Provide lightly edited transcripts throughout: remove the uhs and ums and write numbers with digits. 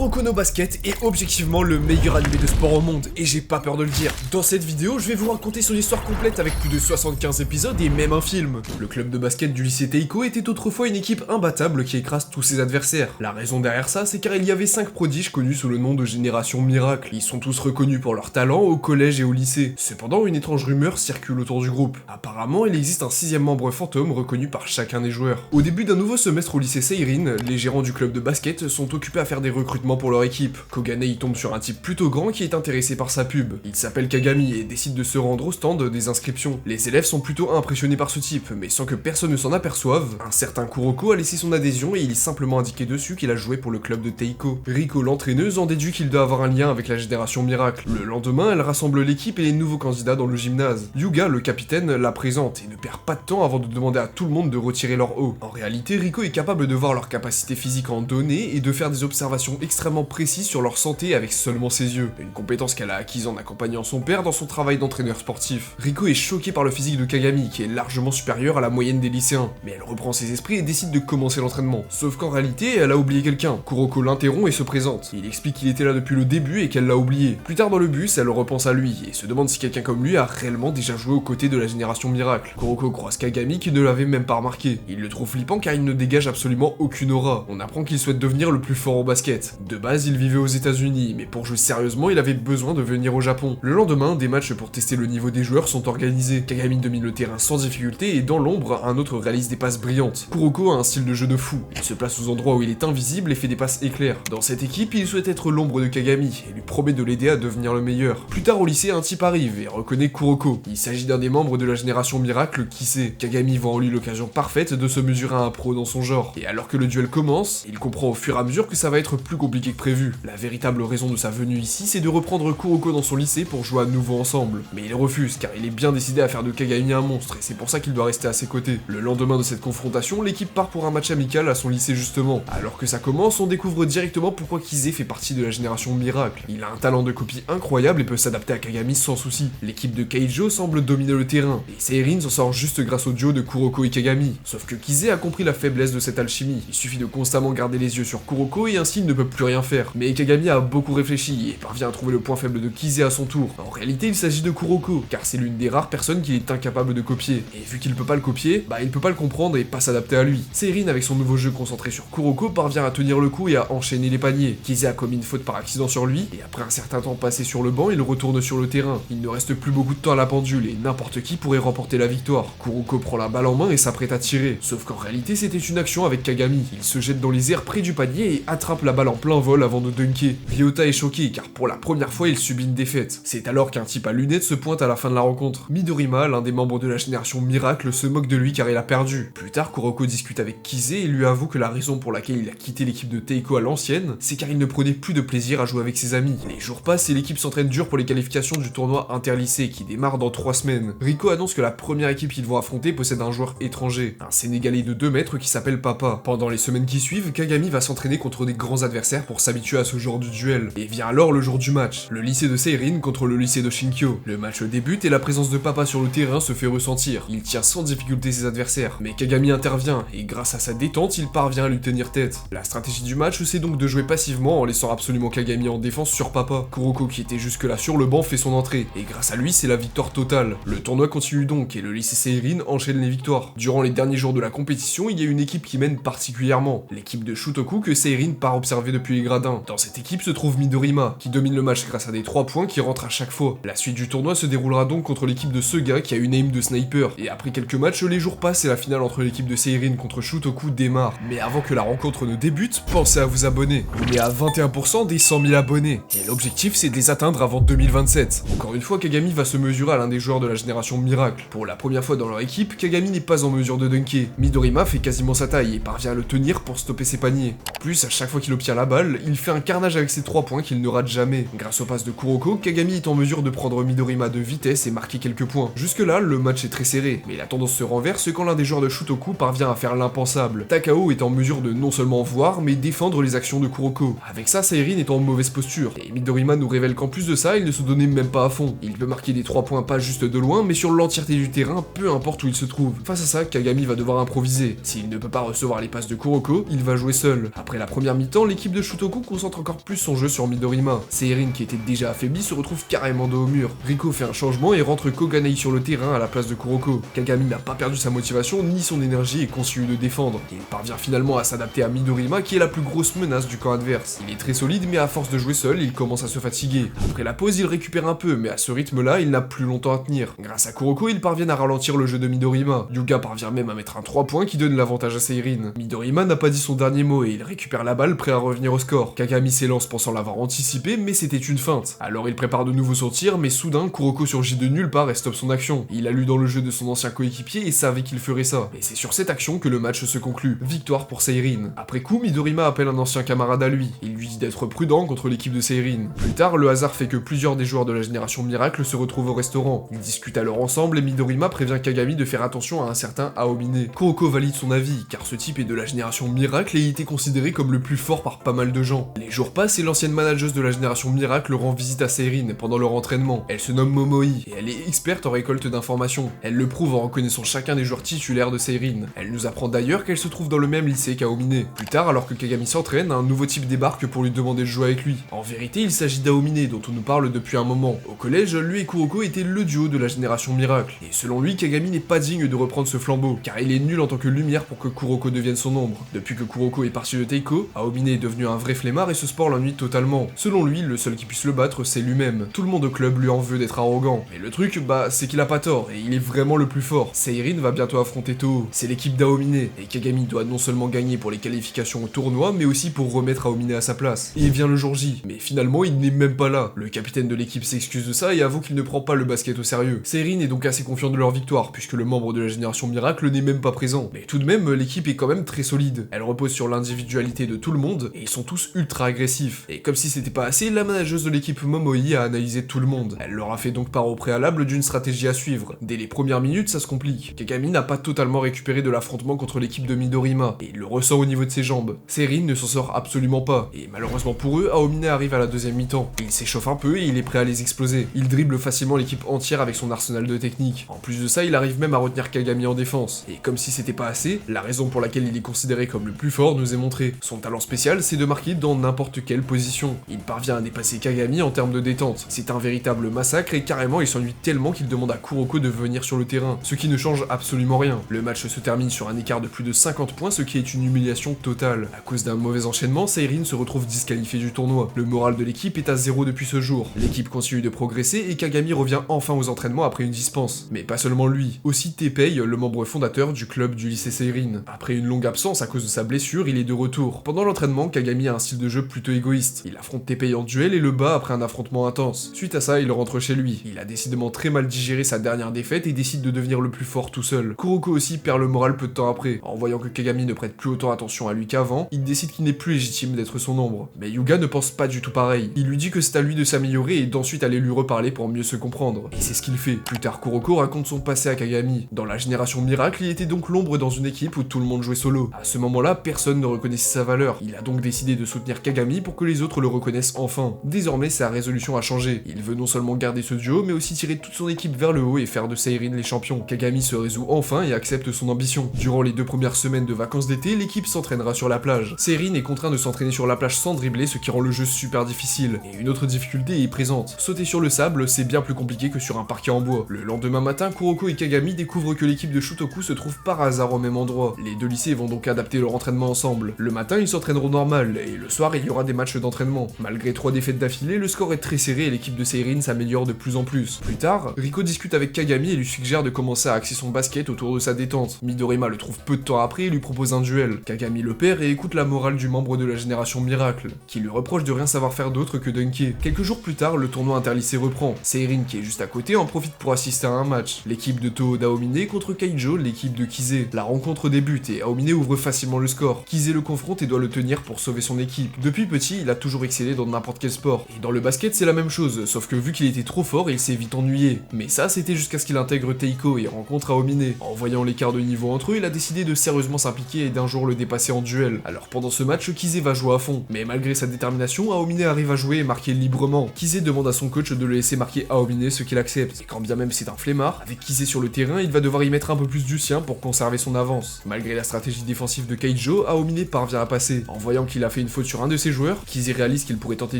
Kuroko no Basket est objectivement le meilleur animé de sport au monde, et j'ai pas peur de le dire. Dans cette vidéo, je vais vous raconter son histoire complète avec plus de 75 épisodes et même un film. Le club de basket du lycée Teiko était autrefois une équipe imbattable qui écrase tous ses adversaires. La raison derrière ça, c'est car il y avait 5 prodiges connus sous le nom de Génération Miracle. Ils sont tous reconnus pour leur talent au collège et au lycée. Cependant, une étrange rumeur circule autour du groupe. Apparemment, il existe un 6ème membre fantôme reconnu par chacun des joueurs. Au début d'un nouveau semestre au lycée Seirin, les gérants du club de basket sont occupés à faire des recrutements pour leur équipe. Kogane y tombe sur un type plutôt grand qui est intéressé par sa pub. Il s'appelle Kagami et décide de se rendre au stand des inscriptions. Les élèves sont plutôt impressionnés par ce type, mais sans que personne ne s'en aperçoive, un certain Kuroko a laissé son adhésion et il est simplement indiqué dessus qu'il a joué pour le club de Teiko. Riko, l'entraîneuse, en déduit qu'il doit avoir un lien avec la Génération Miracle. Le lendemain, elle rassemble l'équipe et les nouveaux candidats dans le gymnase. Yuga, le capitaine, la présente et ne perd pas de temps avant de demander à tout le monde de retirer leur haut. En réalité, Riko est capable de voir leur capacité physique en données et de faire des observations extrêmement précises sur leur santé avec seulement ses yeux, une compétence qu'elle a acquise en accompagnant son père dans son travail d'entraîneur sportif. Riko est choquée par le physique de Kagami, qui est largement supérieur à la moyenne des lycéens, mais elle reprend ses esprits et décide de commencer l'entraînement. Sauf qu'en réalité, elle a oublié quelqu'un. Kuroko l'interrompt et se présente. Il explique qu'il était là depuis le début et qu'elle l'a oublié. Plus tard dans le bus, elle repense à lui et se demande si quelqu'un comme lui a réellement déjà joué aux côtés de la Génération Miracle. Kuroko croise Kagami qui ne l'avait même pas remarqué. Il le trouve flippant car il ne dégage absolument aucune aura. On apprend qu'il souhaite devenir le plus fort au basket. De base, il vivait aux États-Unis, mais pour jouer sérieusement, il avait besoin de venir au Japon. Le lendemain, des matchs pour tester le niveau des joueurs sont organisés. Kagami domine le terrain sans difficulté et dans l'ombre, un autre réalise des passes brillantes. Kuroko a un style de jeu de fou. Il se place aux endroits où il est invisible et fait des passes éclairs. Dans cette équipe, il souhaite être l'ombre de Kagami et lui promet de l'aider à devenir le meilleur. Plus tard au lycée, un type arrive et reconnaît Kuroko. Il s'agit d'un des membres de la Génération Miracle qui sait. Kagami voit en lui l'occasion parfaite de se mesurer à un pro dans son genre. Et alors que le duel commence, il comprend au fur et à mesure que ça va être plus compliqué que prévu. La véritable raison de sa venue ici, c'est de reprendre Kuroko dans son lycée pour jouer à nouveau ensemble. Mais il refuse car il est bien décidé à faire de Kagami un monstre et c'est pour ça qu'il doit rester à ses côtés. Le lendemain de cette confrontation, l'équipe part pour un match amical à son lycée justement. Alors que ça commence, on découvre directement pourquoi Kizé fait partie de la Génération Miracle. Il a un talent de copie incroyable et peut s'adapter à Kagami sans souci. L'équipe de Keijo semble dominer le terrain et Seirin s'en sort juste grâce au duo de Kuroko et Kagami. Sauf que Kizé a compris la faiblesse de cette alchimie. Il suffit de constamment garder les yeux sur Kuroko et ainsi il ne peut plus rien faire. Mais Kagami a beaucoup réfléchi et parvient à trouver le point faible de Kizé à son tour. En réalité, il s'agit de Kuroko, car c'est l'une des rares personnes qu'il est incapable de copier. Et vu qu'il peut pas le copier, il peut pas le comprendre et pas s'adapter à lui. Seirin, avec son nouveau jeu concentré sur Kuroko, parvient à tenir le coup et à enchaîner les paniers. Kizé a commis une faute par accident sur lui, et après un certain temps passé sur le banc, il retourne sur le terrain. Il ne reste plus beaucoup de temps à la pendule et n'importe qui pourrait remporter la victoire. Kuroko prend la balle en main et s'apprête à tirer. Sauf qu'en réalité, c'était une action avec Kagami. Il se jette dans les airs près du panier et attrape la balle en plein vol avant de dunker. Ryota est choqué car pour la première fois il subit une défaite. C'est alors qu'un type à lunettes se pointe à la fin de la rencontre. Midorima, l'un des membres de la Génération Miracle, se moque de lui car il a perdu. Plus tard, Kuroko discute avec Kizé et lui avoue que la raison pour laquelle il a quitté l'équipe de Teiko à l'ancienne, c'est car il ne prenait plus de plaisir à jouer avec ses amis. Les jours passent et l'équipe s'entraîne dur pour les qualifications du tournoi interlycée qui démarre dans 3 semaines. Riko annonce que la première équipe qu'ils vont affronter possède un joueur étranger, un Sénégalais de 2 mètres qui s'appelle Papa. Pendant les semaines qui suivent, Kagami va s'entraîner contre des grands adversaires pour s'habituer à ce genre de duel. Et vient alors le jour du match, le lycée de Seirin contre le lycée de Shinkyo. Le match débute et la présence de Papa sur le terrain se fait ressentir. Il tient sans difficulté ses adversaires, mais Kagami intervient et grâce à sa détente, il parvient à lui tenir tête. La stratégie du match, c'est donc de jouer passivement en laissant absolument Kagami en défense sur Papa. Kuroko, qui était jusque-là sur le banc, fait son entrée, et grâce à lui, c'est la victoire totale. Le tournoi continue donc et le lycée Seirin enchaîne les victoires. Durant les derniers jours de la compétition, il y a une équipe qui mène particulièrement, l'équipe de Shutoku que Seirin part observer depuis les gradins. Dans cette équipe se trouve Midorima, qui domine le match grâce à des 3 points qui rentrent à chaque fois. La suite du tournoi se déroulera donc contre l'équipe de Sega qui a une aim de sniper, et après quelques matchs, les jours passent et la finale entre l'équipe de Seirin contre Shutoku démarre. Mais avant que la rencontre ne débute, pensez à vous abonner. On est à 21% des 100 000 abonnés, et l'objectif c'est de les atteindre avant 2027. Encore une fois, Kagami va se mesurer à l'un des joueurs de la Génération Miracle. Pour la première fois dans leur équipe, Kagami n'est pas en mesure de dunker. Midorima fait quasiment sa taille et parvient à le tenir pour stopper ses paniers. En plus, à chaque fois qu'il obtient la balle, il fait un carnage avec ses 3 points qu'il ne rate jamais. Grâce au pass de Kuroko, Kagami est en mesure de prendre Midorima de vitesse et marquer quelques points. Jusque là, le match est très serré, mais la tendance se renverse quand l'un des joueurs de Shutoku parvient à faire l'impensable. Takao est en mesure de non seulement voir, mais défendre les actions de Kuroko. Avec ça, Seirin est en mauvaise posture, et Midorima nous révèle qu'en plus de ça, il ne se donnait même pas à fond. Il peut marquer des 3 points pas juste de loin, mais sur l'entièreté du terrain, peu importe où il se trouve. Face à ça, Kagami va devoir improviser. S'il ne peut pas recevoir les passes de Kuroko, il va jouer seul. Après la première mi-temps, l'équipe de Shutoku concentre encore plus son jeu sur Midorima. Seirin, qui était déjà affaibli, se retrouve carrément dos au mur. Riko fait un changement et rentre Koganei sur le terrain à la place de Kuroko. Kagami n'a pas perdu sa motivation ni son énergie et continue de défendre. Il parvient finalement à s'adapter à Midorima, qui est la plus grosse menace du camp adverse. Il est très solide, mais à force de jouer seul, il commence à se fatiguer. Après la pause, il récupère un peu, mais à ce rythme-là, il n'a plus longtemps à tenir. Grâce à Kuroko, ils parviennent à ralentir le jeu de Midorima. Yuga parvient même à mettre un 3 points qui donne l'avantage à Seirin. Midorima n'a pas dit son dernier mot et il récupère la balle prêt à revenir au score. Kagami s'élance pensant l'avoir anticipé, mais c'était une feinte. Alors il prépare de nouveau son tir, mais soudain, Kuroko surgit de nulle part et stoppe son action. Il a lu dans le jeu de son ancien coéquipier et savait qu'il ferait ça. Et c'est sur cette action que le match se conclut. Victoire pour Seirin. Après coup, Midorima appelle un ancien camarade à lui. Il lui dit d'être prudent contre l'équipe de Seirin. Plus tard, le hasard fait que plusieurs des joueurs de la génération Miracle se retrouvent au restaurant. Ils discutent alors ensemble et Midorima prévient Kagami de faire attention à un certain Aomine. Kuroko valide son avis, car ce type est de la génération Miracle et il était considéré comme le plus fort par pas mal de gens. Les jours passent et l'ancienne manageuse de la génération Miracle rend visite à Seirin pendant leur entraînement. Elle se nomme Momoi et elle est experte en récolte d'informations. Elle le prouve en reconnaissant chacun des joueurs titulaires de Seirin. Elle nous apprend d'ailleurs qu'elle se trouve dans le même lycée qu'Aomine. Plus tard, alors que Kagami s'entraîne, un nouveau type débarque pour lui demander de jouer avec lui. En vérité, il s'agit d'Aomine dont on nous parle depuis un moment. Au collège, lui et Kuroko étaient le duo de la génération Miracle. Et selon lui, Kagami n'est pas digne de reprendre ce flambeau, car il est nul en tant que lumière pour que Kuroko devienne son ombre. Depuis que Kuroko est parti de Teiko, Aomine est devenu un vrai flemmard et ce sport l'ennuie totalement. Selon lui, le seul qui puisse le battre, c'est lui-même. Tout le monde au club lui en veut d'être arrogant. Mais le truc, c'est qu'il a pas tort, et il est vraiment le plus fort. Seirin va bientôt affronter Toho. C'est l'équipe d'Aomine, et Kagami doit non seulement gagner pour les qualifications au tournoi, mais aussi pour remettre Aomine à sa place. Et vient le jour J, mais finalement il n'est même pas là. Le capitaine de l'équipe s'excuse de ça et avoue qu'il ne prend pas le basket au sérieux. Seirin est donc assez confiant de leur victoire, puisque le membre de la génération Miracle n'est même pas présent. Mais tout de même, l'équipe est quand même très solide. Elle repose sur l'individualité de tout le monde, et ils sont tous ultra agressifs. Et comme si c'était pas assez, la manageuse de l'équipe Momoi a analysé tout le monde. Elle leur a fait donc part au préalable d'une stratégie à suivre. Dès les premières minutes, ça se complique. Kagami n'a pas totalement récupéré de l'affrontement contre l'équipe de Midorima, et il le ressent au niveau de ses jambes. Seirin ne s'en sort absolument pas, et malheureusement pour eux, Aomine arrive à la deuxième mi-temps. Il s'échauffe un peu et il est prêt à les exploser. Il dribble facilement l'équipe entière avec son arsenal de techniques. En plus de ça, il arrive même à retenir Kagami en défense. Et comme si c'était pas assez, la raison pour laquelle il est considéré comme le plus fort nous est montrée. Son talent spécial, c'est de marquer dans n'importe quelle position. Il parvient à dépasser Kagami en termes de détente. C'est un véritable massacre et carrément il s'ennuie tellement qu'il demande à Kuroko de venir sur le terrain, ce qui ne change absolument rien. Le match se termine sur un écart de plus de 50 points, ce qui est une humiliation totale. À cause d'un mauvais enchaînement, Seirin se retrouve disqualifié du tournoi. Le moral de l'équipe est à 0 depuis ce jour. L'équipe continue de progresser et Kagami revient enfin aux entraînements après une dispense. Mais pas seulement lui, aussi Teppei, le membre fondateur du club du lycée Seirin. Après une longue absence à cause de sa blessure, il est de retour. Pendant l'entraînement, Kagami a un style de jeu plutôt égoïste. Il affronte Teppei en duel et le bat après un affrontement intense. Suite à ça, il rentre chez lui. Il a décidément très mal digéré sa dernière défaite et décide de devenir le plus fort tout seul. Kuroko aussi perd le moral peu de temps après. En voyant que Kagami ne prête plus autant attention à lui qu'avant, il décide qu'il n'est plus légitime d'être son ombre. Mais Yuga ne pense pas du tout pareil. Il lui dit que c'est à lui de s'améliorer et d'ensuite aller lui reparler pour mieux se comprendre. Et c'est ce qu'il fait. Plus tard, Kuroko raconte son passé à Kagami. Dans la génération Miracle, il était donc l'ombre dans une équipe où tout le monde jouait solo. À ce moment-là, personne ne reconnaissait sa valeur. Il a donc décidé de soutenir Kagami pour que les autres le reconnaissent enfin. Désormais, sa résolution a changé. Il veut non seulement garder ce duo, mais aussi tirer toute son équipe vers le haut et faire de Seirin les champions. Kagami se résout enfin et accepte son ambition. Durant les 2 premières semaines de vacances d'été, l'équipe s'entraînera sur la plage. Seirin est contraint de s'entraîner sur la plage sans dribbler, ce qui rend le jeu super difficile. Et une autre difficulté est présente. Sauter sur le sable, c'est bien plus compliqué que sur un parquet en bois. Le lendemain matin, Kuroko et Kagami découvrent que l'équipe de Shutoku se trouve par hasard au même endroit. Les deux lycées vont donc adapter leur entraînement ensemble. Le matin, ils s'entraîneront normal, et le soir, il y aura des matchs d'entraînement. Malgré 3 défaites d'affilée, le score est très serré et l'équipe de Seirin s'améliore de plus en plus. Plus tard, Riko discute avec Kagami et lui suggère de commencer à axer son basket autour de sa détente. Midorima le trouve peu de temps après et lui propose un duel. Kagami le perd et écoute la morale du membre de la génération Miracle, qui lui reproche de rien savoir faire d'autre que dunker. Quelques jours plus tard, le tournoi interlycée reprend. Seirin, qui est juste à côté, en profite pour assister à un match. L'équipe de Toho d'Aomine contre Kaijo, l'équipe de Kize. La rencontre débute et Aomine ouvre facilement le score. Kize le confronte et doit le tenir pour sauver son équipe. Depuis petit, il a toujours excellé dans n'importe quel sport. Et dans le basket, c'est la même chose, sauf que vu qu'il était trop fort, il s'est vite ennuyé. Mais ça, c'était jusqu'à ce qu'il intègre Teiko et rencontre Aomine. En voyant l'écart de niveau entre eux, il a décidé de sérieusement s'impliquer et d'un jour le dépasser en duel. Alors pendant ce match, Kize va jouer à fond. Mais malgré sa détermination, Aomine arrive à jouer et marquer librement. Kize demande à son coach de le laisser marquer Aomine, ce qu'il accepte. Et quand bien même c'est un flemmard, avec Kize sur le terrain, il va devoir y mettre un peu plus du sien pour conserver son avance. Malgré la stratégie défensive de Kaijo, Aomine parvient à passer. En voyant qu'il a fait fait une faute sur un de ses joueurs, Kizé réalise qu'il pourrait tenter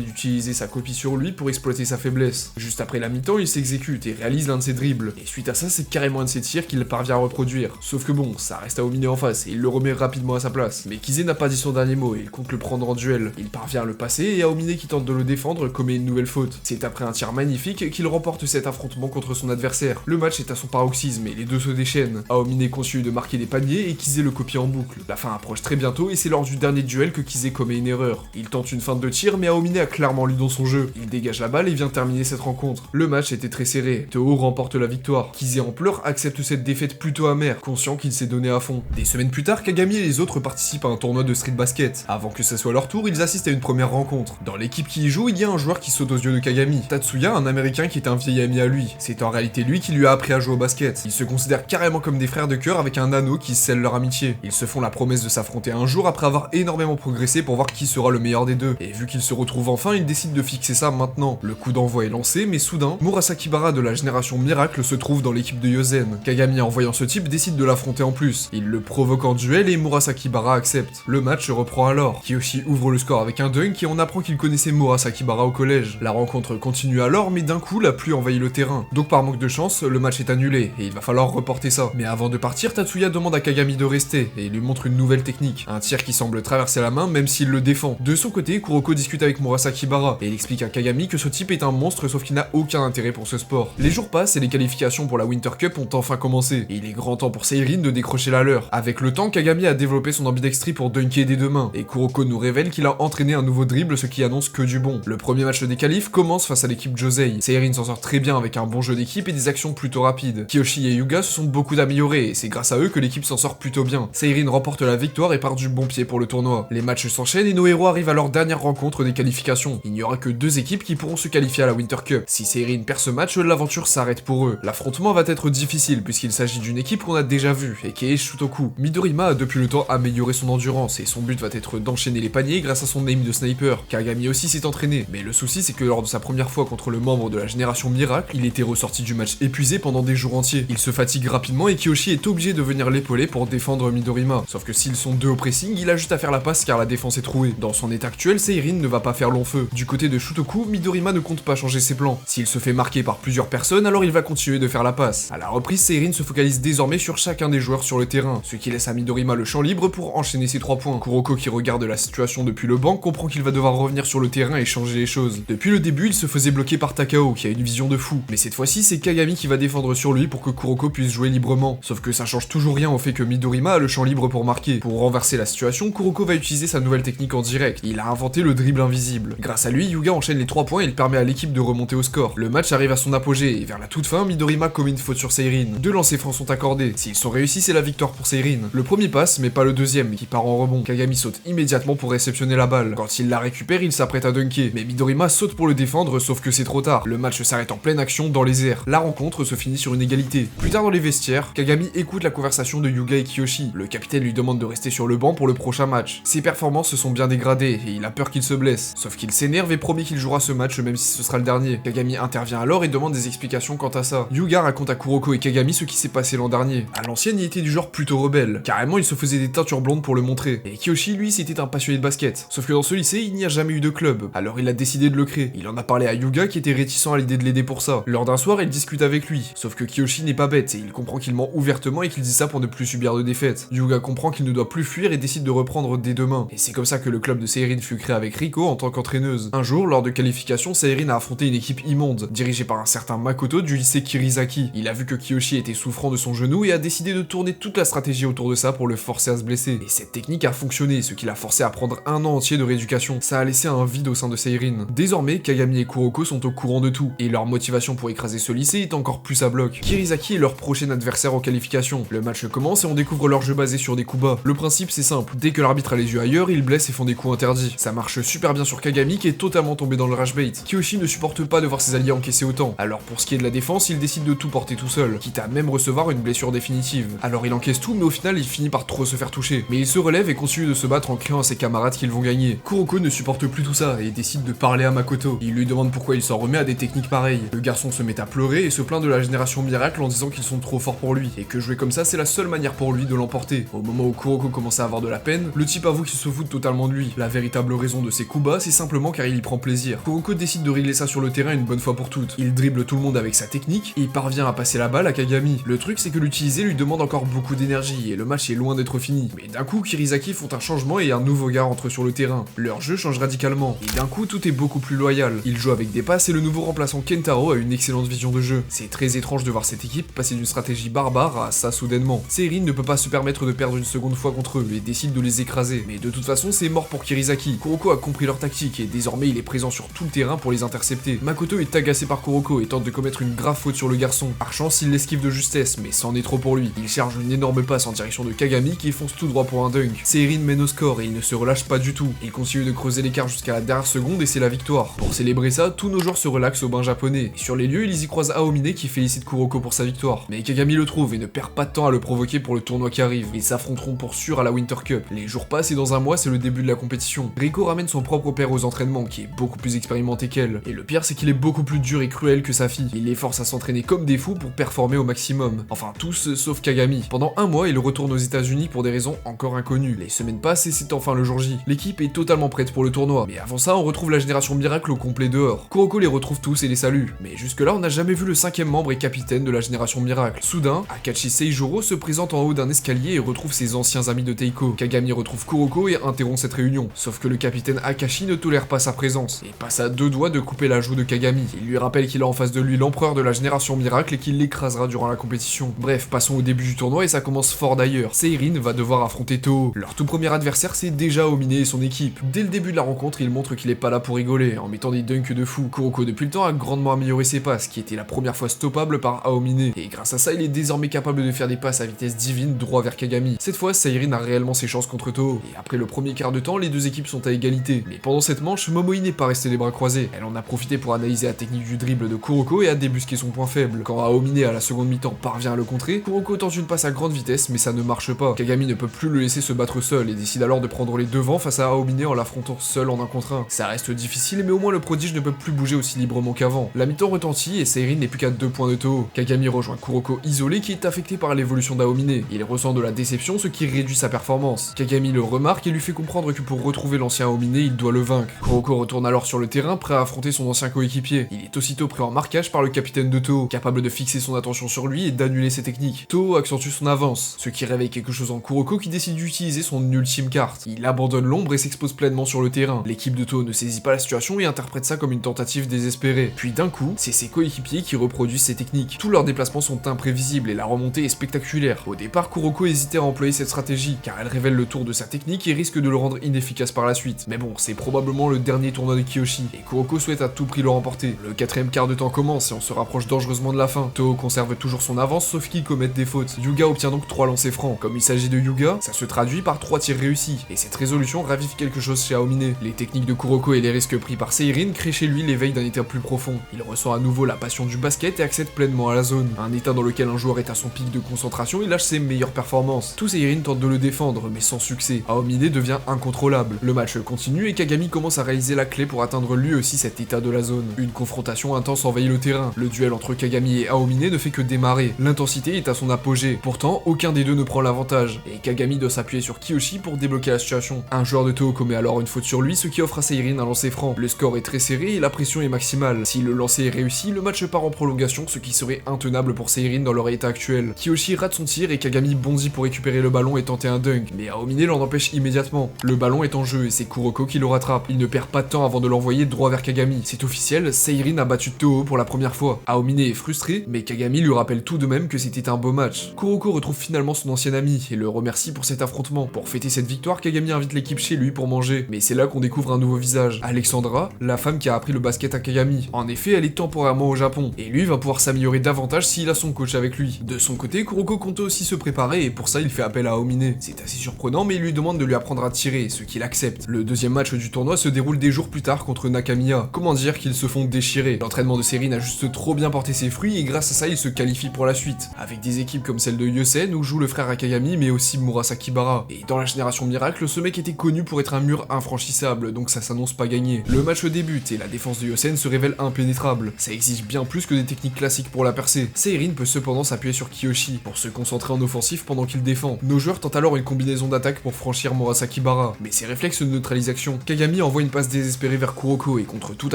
d'utiliser sa copie sur lui pour exploiter sa faiblesse. Juste après la mi-temps, il s'exécute et réalise l'un de ses dribbles, et suite à ça, c'est carrément un de ses tirs qu'il parvient à reproduire. Sauf que bon, ça reste à Aomine en face, et il le remet rapidement à sa place. Mais Kizé n'a pas dit son dernier mot, et il compte le prendre en duel. Il parvient à le passer, et Aomine qui tente de le défendre commet une nouvelle faute. C'est après un tir magnifique qu'il remporte cet affrontement contre son adversaire. Le match est à son paroxysme, et les deux se déchaînent. Aomine continue de marquer des paniers, et Kizé le copie en boucle. La fin approche très bientôt, et c'est lors du dernier duel que Kizé commet une erreur. Il tente une feinte de tir, mais Aomine a clairement lu dans son jeu. Il dégage la balle et vient terminer cette rencontre. Le match était très serré. Toho remporte la victoire. Kizé en pleurs accepte cette défaite plutôt amère, conscient qu'il s'est donné à fond. Des semaines plus tard, Kagami et les autres participent à un tournoi de street basket. Avant que ça soit leur tour, ils assistent à une première rencontre. Dans l'équipe qui y joue, il y a un joueur qui saute aux yeux de Kagami. Tatsuya, un américain qui est un vieil ami à lui. C'est en réalité lui qui lui a appris à jouer au basket. Ils se considèrent carrément comme des frères de cœur avec un anneau qui scelle leur amitié. Ils se font la promesse de s'affronter un jour après avoir énormément progressé pour voir qui sera le meilleur des deux. Et vu qu'ils se retrouvent enfin, ils décident de fixer ça maintenant. Le coup d'envoi est lancé, mais soudain, Murasaki Bara de la génération Miracle se trouve dans l'équipe de Yosen. Kagami, en voyant ce type, décide de l'affronter en plus. Il le provoque en duel et Murasaki Bara accepte. Le match reprend alors. Kiyoshi ouvre le score avec un dunk et on apprend qu'il connaissait Murasaki Bara au collège. La rencontre continue alors, mais d'un coup, la pluie envahit le terrain. Donc par manque de chance, le match est annulé et il va falloir reporter ça. Mais avant de partir, Tatsuya demande à Kagami de rester et il lui montre une nouvelle technique. Un tir qui semble traverser la main même s'il le défend. De son côté, Kuroko discute avec Murasaki Bara et il explique à Kagami que ce type est un monstre sauf qu'il n'a aucun intérêt pour ce sport. Les jours passent et les qualifications pour la Winter Cup ont enfin commencé. Et il est grand temps pour Seirin de décrocher la leur. Avec le temps, Kagami a développé son ambidextrie pour dunker des deux mains et Kuroko nous révèle qu'il a entraîné un nouveau dribble, ce qui annonce que du bon. Le premier match des qualifs commence face à l'équipe Josei. Seirin s'en sort très bien avec un bon jeu d'équipe et des actions plutôt rapides. Kiyoshi et Yuga se sont beaucoup améliorés et c'est grâce à eux que l'équipe s'en sort plutôt bien. Seirin remporte la victoire et part du bon pied pour le tournoi. Les matchs s'enchaînent et nos héros arrivent à leur dernière rencontre des qualifications. Il n'y aura que deux équipes qui pourront se qualifier à la Winter Cup. Si Seirin perd ce match, l'aventure s'arrête pour eux. L'affrontement va être difficile puisqu'il s'agit d'une équipe qu'on a déjà vue et qui est Shutoku. Midorima a depuis le temps amélioré son endurance et son but va être d'enchaîner les paniers grâce à son aim de sniper. Kagami aussi s'est entraîné, mais le souci c'est que lors de sa première fois contre le membre de la génération Miracle, il était ressorti du match épuisé pendant des jours entiers. Il se fatigue rapidement et Kiyoshi est obligé de venir l'épauler pour défendre Midorima. Sauf que s'ils sont deux au pressing, il a juste à faire la passe car la défense est trouée. Dans son état actuel, Seirin ne va pas faire long feu. Du côté de Shutoku, Midorima ne compte pas changer ses plans. S'il se fait marquer par plusieurs personnes, alors il va continuer de faire la passe. À la reprise, Seirin se focalise désormais sur chacun des joueurs sur le terrain, ce qui laisse à Midorima le champ libre pour enchaîner ses 3 points. Kuroko, qui regarde la situation depuis le banc, comprend qu'il va devoir revenir sur le terrain et changer les choses. Depuis le début, il se faisait bloquer par Takao, qui a une vision de fou. Mais cette fois-ci, c'est Kagami qui va défendre sur lui pour que Kuroko puisse jouer librement. Sauf que ça change toujours rien au fait que Midorima a le champ libre pour marquer. Pour renverser la situation, Kuroko va utiliser sa nouvelle technique en direct. Il a inventé le dribble invisible. Grâce à lui, Yuga enchaîne les 3 points et il permet à l'équipe de remonter au score. Le match arrive à son apogée et vers la toute fin, Midorima commet une faute sur Seirin. 2 lancers francs sont accordés. S'ils sont réussis, c'est la victoire pour Seirin. Le premier passe, mais pas le deuxième, qui part en rebond. Kagami saute immédiatement pour réceptionner la balle. Quand il la récupère, il s'apprête à dunker. Mais Midorima saute pour le défendre, sauf que c'est trop tard. Le match s'arrête en pleine action dans les airs. La rencontre se finit sur une égalité. Plus tard dans les vestiaires, Kagami écoute la conversation de Yuga et Kiyoshi. Le capitaine lui demande de rester sur le banc pour le prochain match. Ses performances se sont bien dégradées et il a peur qu'il se blesse. Sauf qu'il s'énerve et promet qu'il jouera ce match même si ce sera le dernier. Kagami intervient alors et demande des explications quant à ça. Yuga raconte à Kuroko et Kagami ce qui s'est passé l'an dernier. À l'ancienne, il était du genre plutôt rebelle. Carrément, il se faisait des teintures blondes pour le montrer. Et Kiyoshi, lui, c'était un passionné de basket. Sauf que dans ce lycée, il n'y a jamais eu de club. Alors il a décidé de le créer. Il en a parlé à Yuga qui était réticent à l'idée de l'aider pour ça. Lors d'un soir, il discute avec lui. Sauf que Kiyoshi n'est pas bête et il comprend qu'il ment ouvertement et qu'il dit ça pour ne plus subir de défaite. Yuga comprend qu'il ne doit plus fuir et décide de reprendre dès demain. Et c'est comme ça que le club de Seirin fut créé avec Riko en tant qu'entraîneuse. Un jour, lors de qualification, Seirin a affronté une équipe immonde, dirigée par un certain Makoto du lycée Kirizaki. Il a vu que Kiyoshi était souffrant de son genou et a décidé de tourner toute la stratégie autour de ça pour le forcer à se blesser. Et cette technique a fonctionné, ce qui l'a forcé à prendre un an entier de rééducation. Ça a laissé un vide au sein de Seirin. Désormais, Kagami et Kuroko sont au courant de tout, et leur motivation pour écraser ce lycée est encore plus à bloc. Kirizaki est leur prochain adversaire en qualification. Le match commence et on découvre leur jeu basé sur des coups bas. Le principe c'est simple, dès que l'arbitre a les yeux ailleurs, ils blessent et font des coups interdits. Ça marche super bien sur Kagami qui est totalement tombé dans le rage bait. Kiyoshi ne supporte pas de voir ses alliés encaisser autant. Alors pour ce qui est de la défense, il décide de tout porter tout seul, quitte à même recevoir une blessure définitive. Alors il encaisse tout mais au final il finit par trop se faire toucher. Mais il se relève et continue de se battre en criant à ses camarades qu'ils vont gagner. Kuroko ne supporte plus tout ça et décide de parler à Makoto. Il lui demande pourquoi il s'en remet à des techniques pareilles. Le garçon se met à pleurer et se plaint de la génération Miracle en disant qu'ils sont trop forts pour lui et que jouer comme ça c'est la seule manière pour lui de l'emporter. Au moment où Kuroko commence à avoir de la peine, le type avoue qu'il se fout totalement totalement de lui. La véritable raison de ses coups bas, c'est simplement car il y prend plaisir. Kuroko décide de régler ça sur le terrain une bonne fois pour toutes. Il dribble tout le monde avec sa technique, et il parvient à passer la balle à Kagami. Le truc c'est que l'utiliser lui demande encore beaucoup d'énergie, et le match est loin d'être fini. Mais d'un coup, Kirizaki font un changement et un nouveau gars entre sur le terrain. Leur jeu change radicalement, et d'un coup tout est beaucoup plus loyal. Il joue avec des passes et le nouveau remplaçant Kentaro a une excellente vision de jeu. C'est très étrange de voir cette équipe passer d'une stratégie barbare à ça soudainement. Seirin ne peut pas se permettre de perdre une seconde fois contre eux et décide de les écraser. Mais de toute façon c'est mort pour Kirizaki. Kuroko a compris leur tactique et désormais il est présent sur tout le terrain pour les intercepter. Makoto est agacé par Kuroko et tente de commettre une grave faute sur le garçon. Par chance il l'esquive de justesse, mais c'en est trop pour lui. Il charge une énorme passe en direction de Kagami qui fonce tout droit pour un dunk. Seirin mène au score et il ne se relâche pas du tout. Il continue de creuser l'écart jusqu'à la dernière seconde et c'est la victoire. Pour célébrer ça, tous nos joueurs se relaxent au bain japonais. Et sur les lieux, ils y croisent Aomine qui félicite Kuroko pour sa victoire. Mais Kagami le trouve et ne perd pas de temps à le provoquer pour le tournoi qui arrive. Ils s'affronteront pour sûr à la Winter Cup. Les jours passent et dans un mois, c'est le début de la compétition. Riko ramène son propre père aux entraînements qui est beaucoup plus expérimenté qu'elle. Et le pire, c'est qu'il est beaucoup plus dur et cruel que sa fille. Il les force à s'entraîner comme des fous pour performer au maximum. Enfin, tous sauf Kagami. Pendant un mois, il retourne aux États-Unis pour des raisons encore inconnues. Les semaines passent et c'est enfin le jour J. L'équipe est totalement prête pour le tournoi. Mais avant ça, on retrouve la génération miracle au complet dehors. Kuroko les retrouve tous et les salue. Mais jusque-là, on n'a jamais vu le cinquième membre et capitaine de la génération miracle. Soudain, Akashi Seijuro se présente en haut d'un escalier et retrouve ses anciens amis de Teiko. Kagami retrouve Kuroko et interrompt cette réunion. Sauf que le capitaine Akashi ne tolère pas sa présence et passe à deux doigts de couper la joue de Kagami. Il lui rappelle qu'il a en face de lui l'empereur de la génération miracle et qu'il l'écrasera durant la compétition. Bref, passons au début du tournoi et ça commence fort d'ailleurs. Seirin va devoir affronter Toho. Leur tout premier adversaire, c'est déjà Aomine et son équipe. Dès le début de la rencontre, il montre qu'il est pas là pour rigoler, en mettant des dunks de fou. Kuroko depuis le temps a grandement amélioré ses passes, qui était la première fois stoppable par Aomine, et grâce à ça, il est désormais capable de faire des passes à vitesse divine droit vers Kagami. Cette fois, Seirin a réellement ses chances contre Toho, et après le premier quart de temps, les deux équipes sont à égalité. Mais pendant cette manche, Momoi n'est pas restée les bras croisés. Elle en a profité pour analyser la technique du dribble de Kuroko et a débusqué son point faible. Quand Aomine à la seconde mi-temps parvient à le contrer, Kuroko tente une passe à grande vitesse, mais ça ne marche pas. Kagami ne peut plus le laisser se battre seul et décide alors de prendre les devants face à Aomine en l'affrontant seul en un contre un. Ça reste difficile, mais au moins le prodige ne peut plus bouger aussi librement qu'avant. La mi-temps retentit et Seirin n'est plus qu'à 2 points de Toho. Kagami rejoint Kuroko isolé qui est affecté par l'évolution d'Aomine. Il ressent de la déception, ce qui réduit sa performance. Kagami le remarque et lui fait comprendre que pour retrouver l'ancien Aomine, il doit le vaincre. Kuroko retourne alors sur le terrain, prêt à affronter son ancien coéquipier. Il est aussitôt pris en marquage par le capitaine de Toho, capable de fixer son attention sur lui et d'annuler ses techniques. Toho accentue son avance, ce qui réveille quelque chose en Kuroko qui décide d'utiliser son ultime carte. Il abandonne l'ombre et s'expose pleinement sur le terrain. L'équipe de Toho ne saisit pas la situation et interprète ça comme une tentative désespérée. Puis d'un coup, c'est ses coéquipiers qui reproduisent ces techniques. Tous leurs déplacements sont imprévisibles et la remontée est spectaculaire. Au départ, Kuroko hésitait à employer cette stratégie, car elle révèle le tour de sa technique et risque de le rendre inefficace par la suite. Mais bon, c'est probablement le dernier tournoi de Kyoshi, et Kuroko souhaite à tout prix le remporter. Le quatrième quart de temps commence et on se rapproche dangereusement de la fin. Toho conserve toujours son avance, sauf qu'il commet des fautes. Yuga obtient donc 3 lancers francs. Comme il s'agit de Yuga, ça se traduit par 3 tirs réussis, et cette résolution ravive quelque chose chez Aomine. Les techniques de Kuroko et les risques pris par Seirin créent chez lui l'éveil d'un état plus profond. Il ressent à nouveau la passion du basket et accède pleinement à la zone. Un état dans lequel un joueur est à son pic de concentration et lâche ses meilleures performances. Tout Seirin tente de le défendre, mais sans succès. Aomine devient incontrôlable. Le match continue et Kagami commence à réaliser la clé pour atteindre lui aussi cet état de la zone. Une confrontation intense envahit le terrain. Le duel entre Kagami et Aomine ne fait que démarrer. L'intensité est à son apogée. Pourtant, aucun des deux ne prend l'avantage. Et Kagami doit s'appuyer sur Kiyoshi pour débloquer la situation. Un joueur de Toho commet alors une faute sur lui, ce qui offre à Seirin un lancer franc. Le score est très serré et la pression est maximale. Si le lancer est réussi, le match part en prolongation, ce qui serait intenable pour Seirin dans leur état actuel. Kiyoshi rate son tir et Kagami bondit pour récupérer le ballon et tenter un dunk. Mais Aomine l'en empêche immédiatement. Le ballon est en jeu et c'est Kuroko qui le rattrape. Il ne perd pas de temps avant de l'envoyer droit vers Kagami. C'est officiel, Seirin a battu Toho pour la première fois. Aomine est frustré, mais Kagami lui rappelle tout de même que c'était un beau match. Kuroko retrouve finalement son ancien ami et le remercie pour cet affrontement. Pour fêter cette victoire, Kagami invite l'équipe chez lui pour manger. Mais c'est là qu'on découvre un nouveau visage. Alexandra, la femme qui a appris le basket à Kagami. En effet, elle est temporairement au Japon, et lui va pouvoir s'améliorer davantage s'il a son coach avec lui. De son côté, Kuroko compte aussi se préparer et pour ça il fait appel à Aomine. C'est assez surprenant, mais il lui demande de lui apprendre à tirer, ce qu'il accepte. Le deuxième match du tournoi se déroule des jours plus tard contre Nakamiya. Comment dire qu'ils se font déchirer. L'entraînement de Seirin a juste trop bien porté ses fruits et grâce à ça il se qualifie pour la suite. Avec des équipes comme celle de Yosen où joue le frère Akagami mais aussi Murasakibara. Et dans la génération miracle, ce mec était connu pour être un mur infranchissable, donc ça s'annonce pas gagné. Le match débute et la défense de Yosen se révèle impénétrable. Ça exige bien plus que des techniques classiques pour la percer. Seirin peut cependant s'appuyer sur Kiyoshi pour se concentrer en offensif pendant qu'il défend. Nos joueurs tentent alors une combinaison d'attaque pour franchir Murasakibara Murasakibara. Mais ses réflexes neutralisent l'action. Kagami envoie une passe désespérée vers Kuroko et contre toute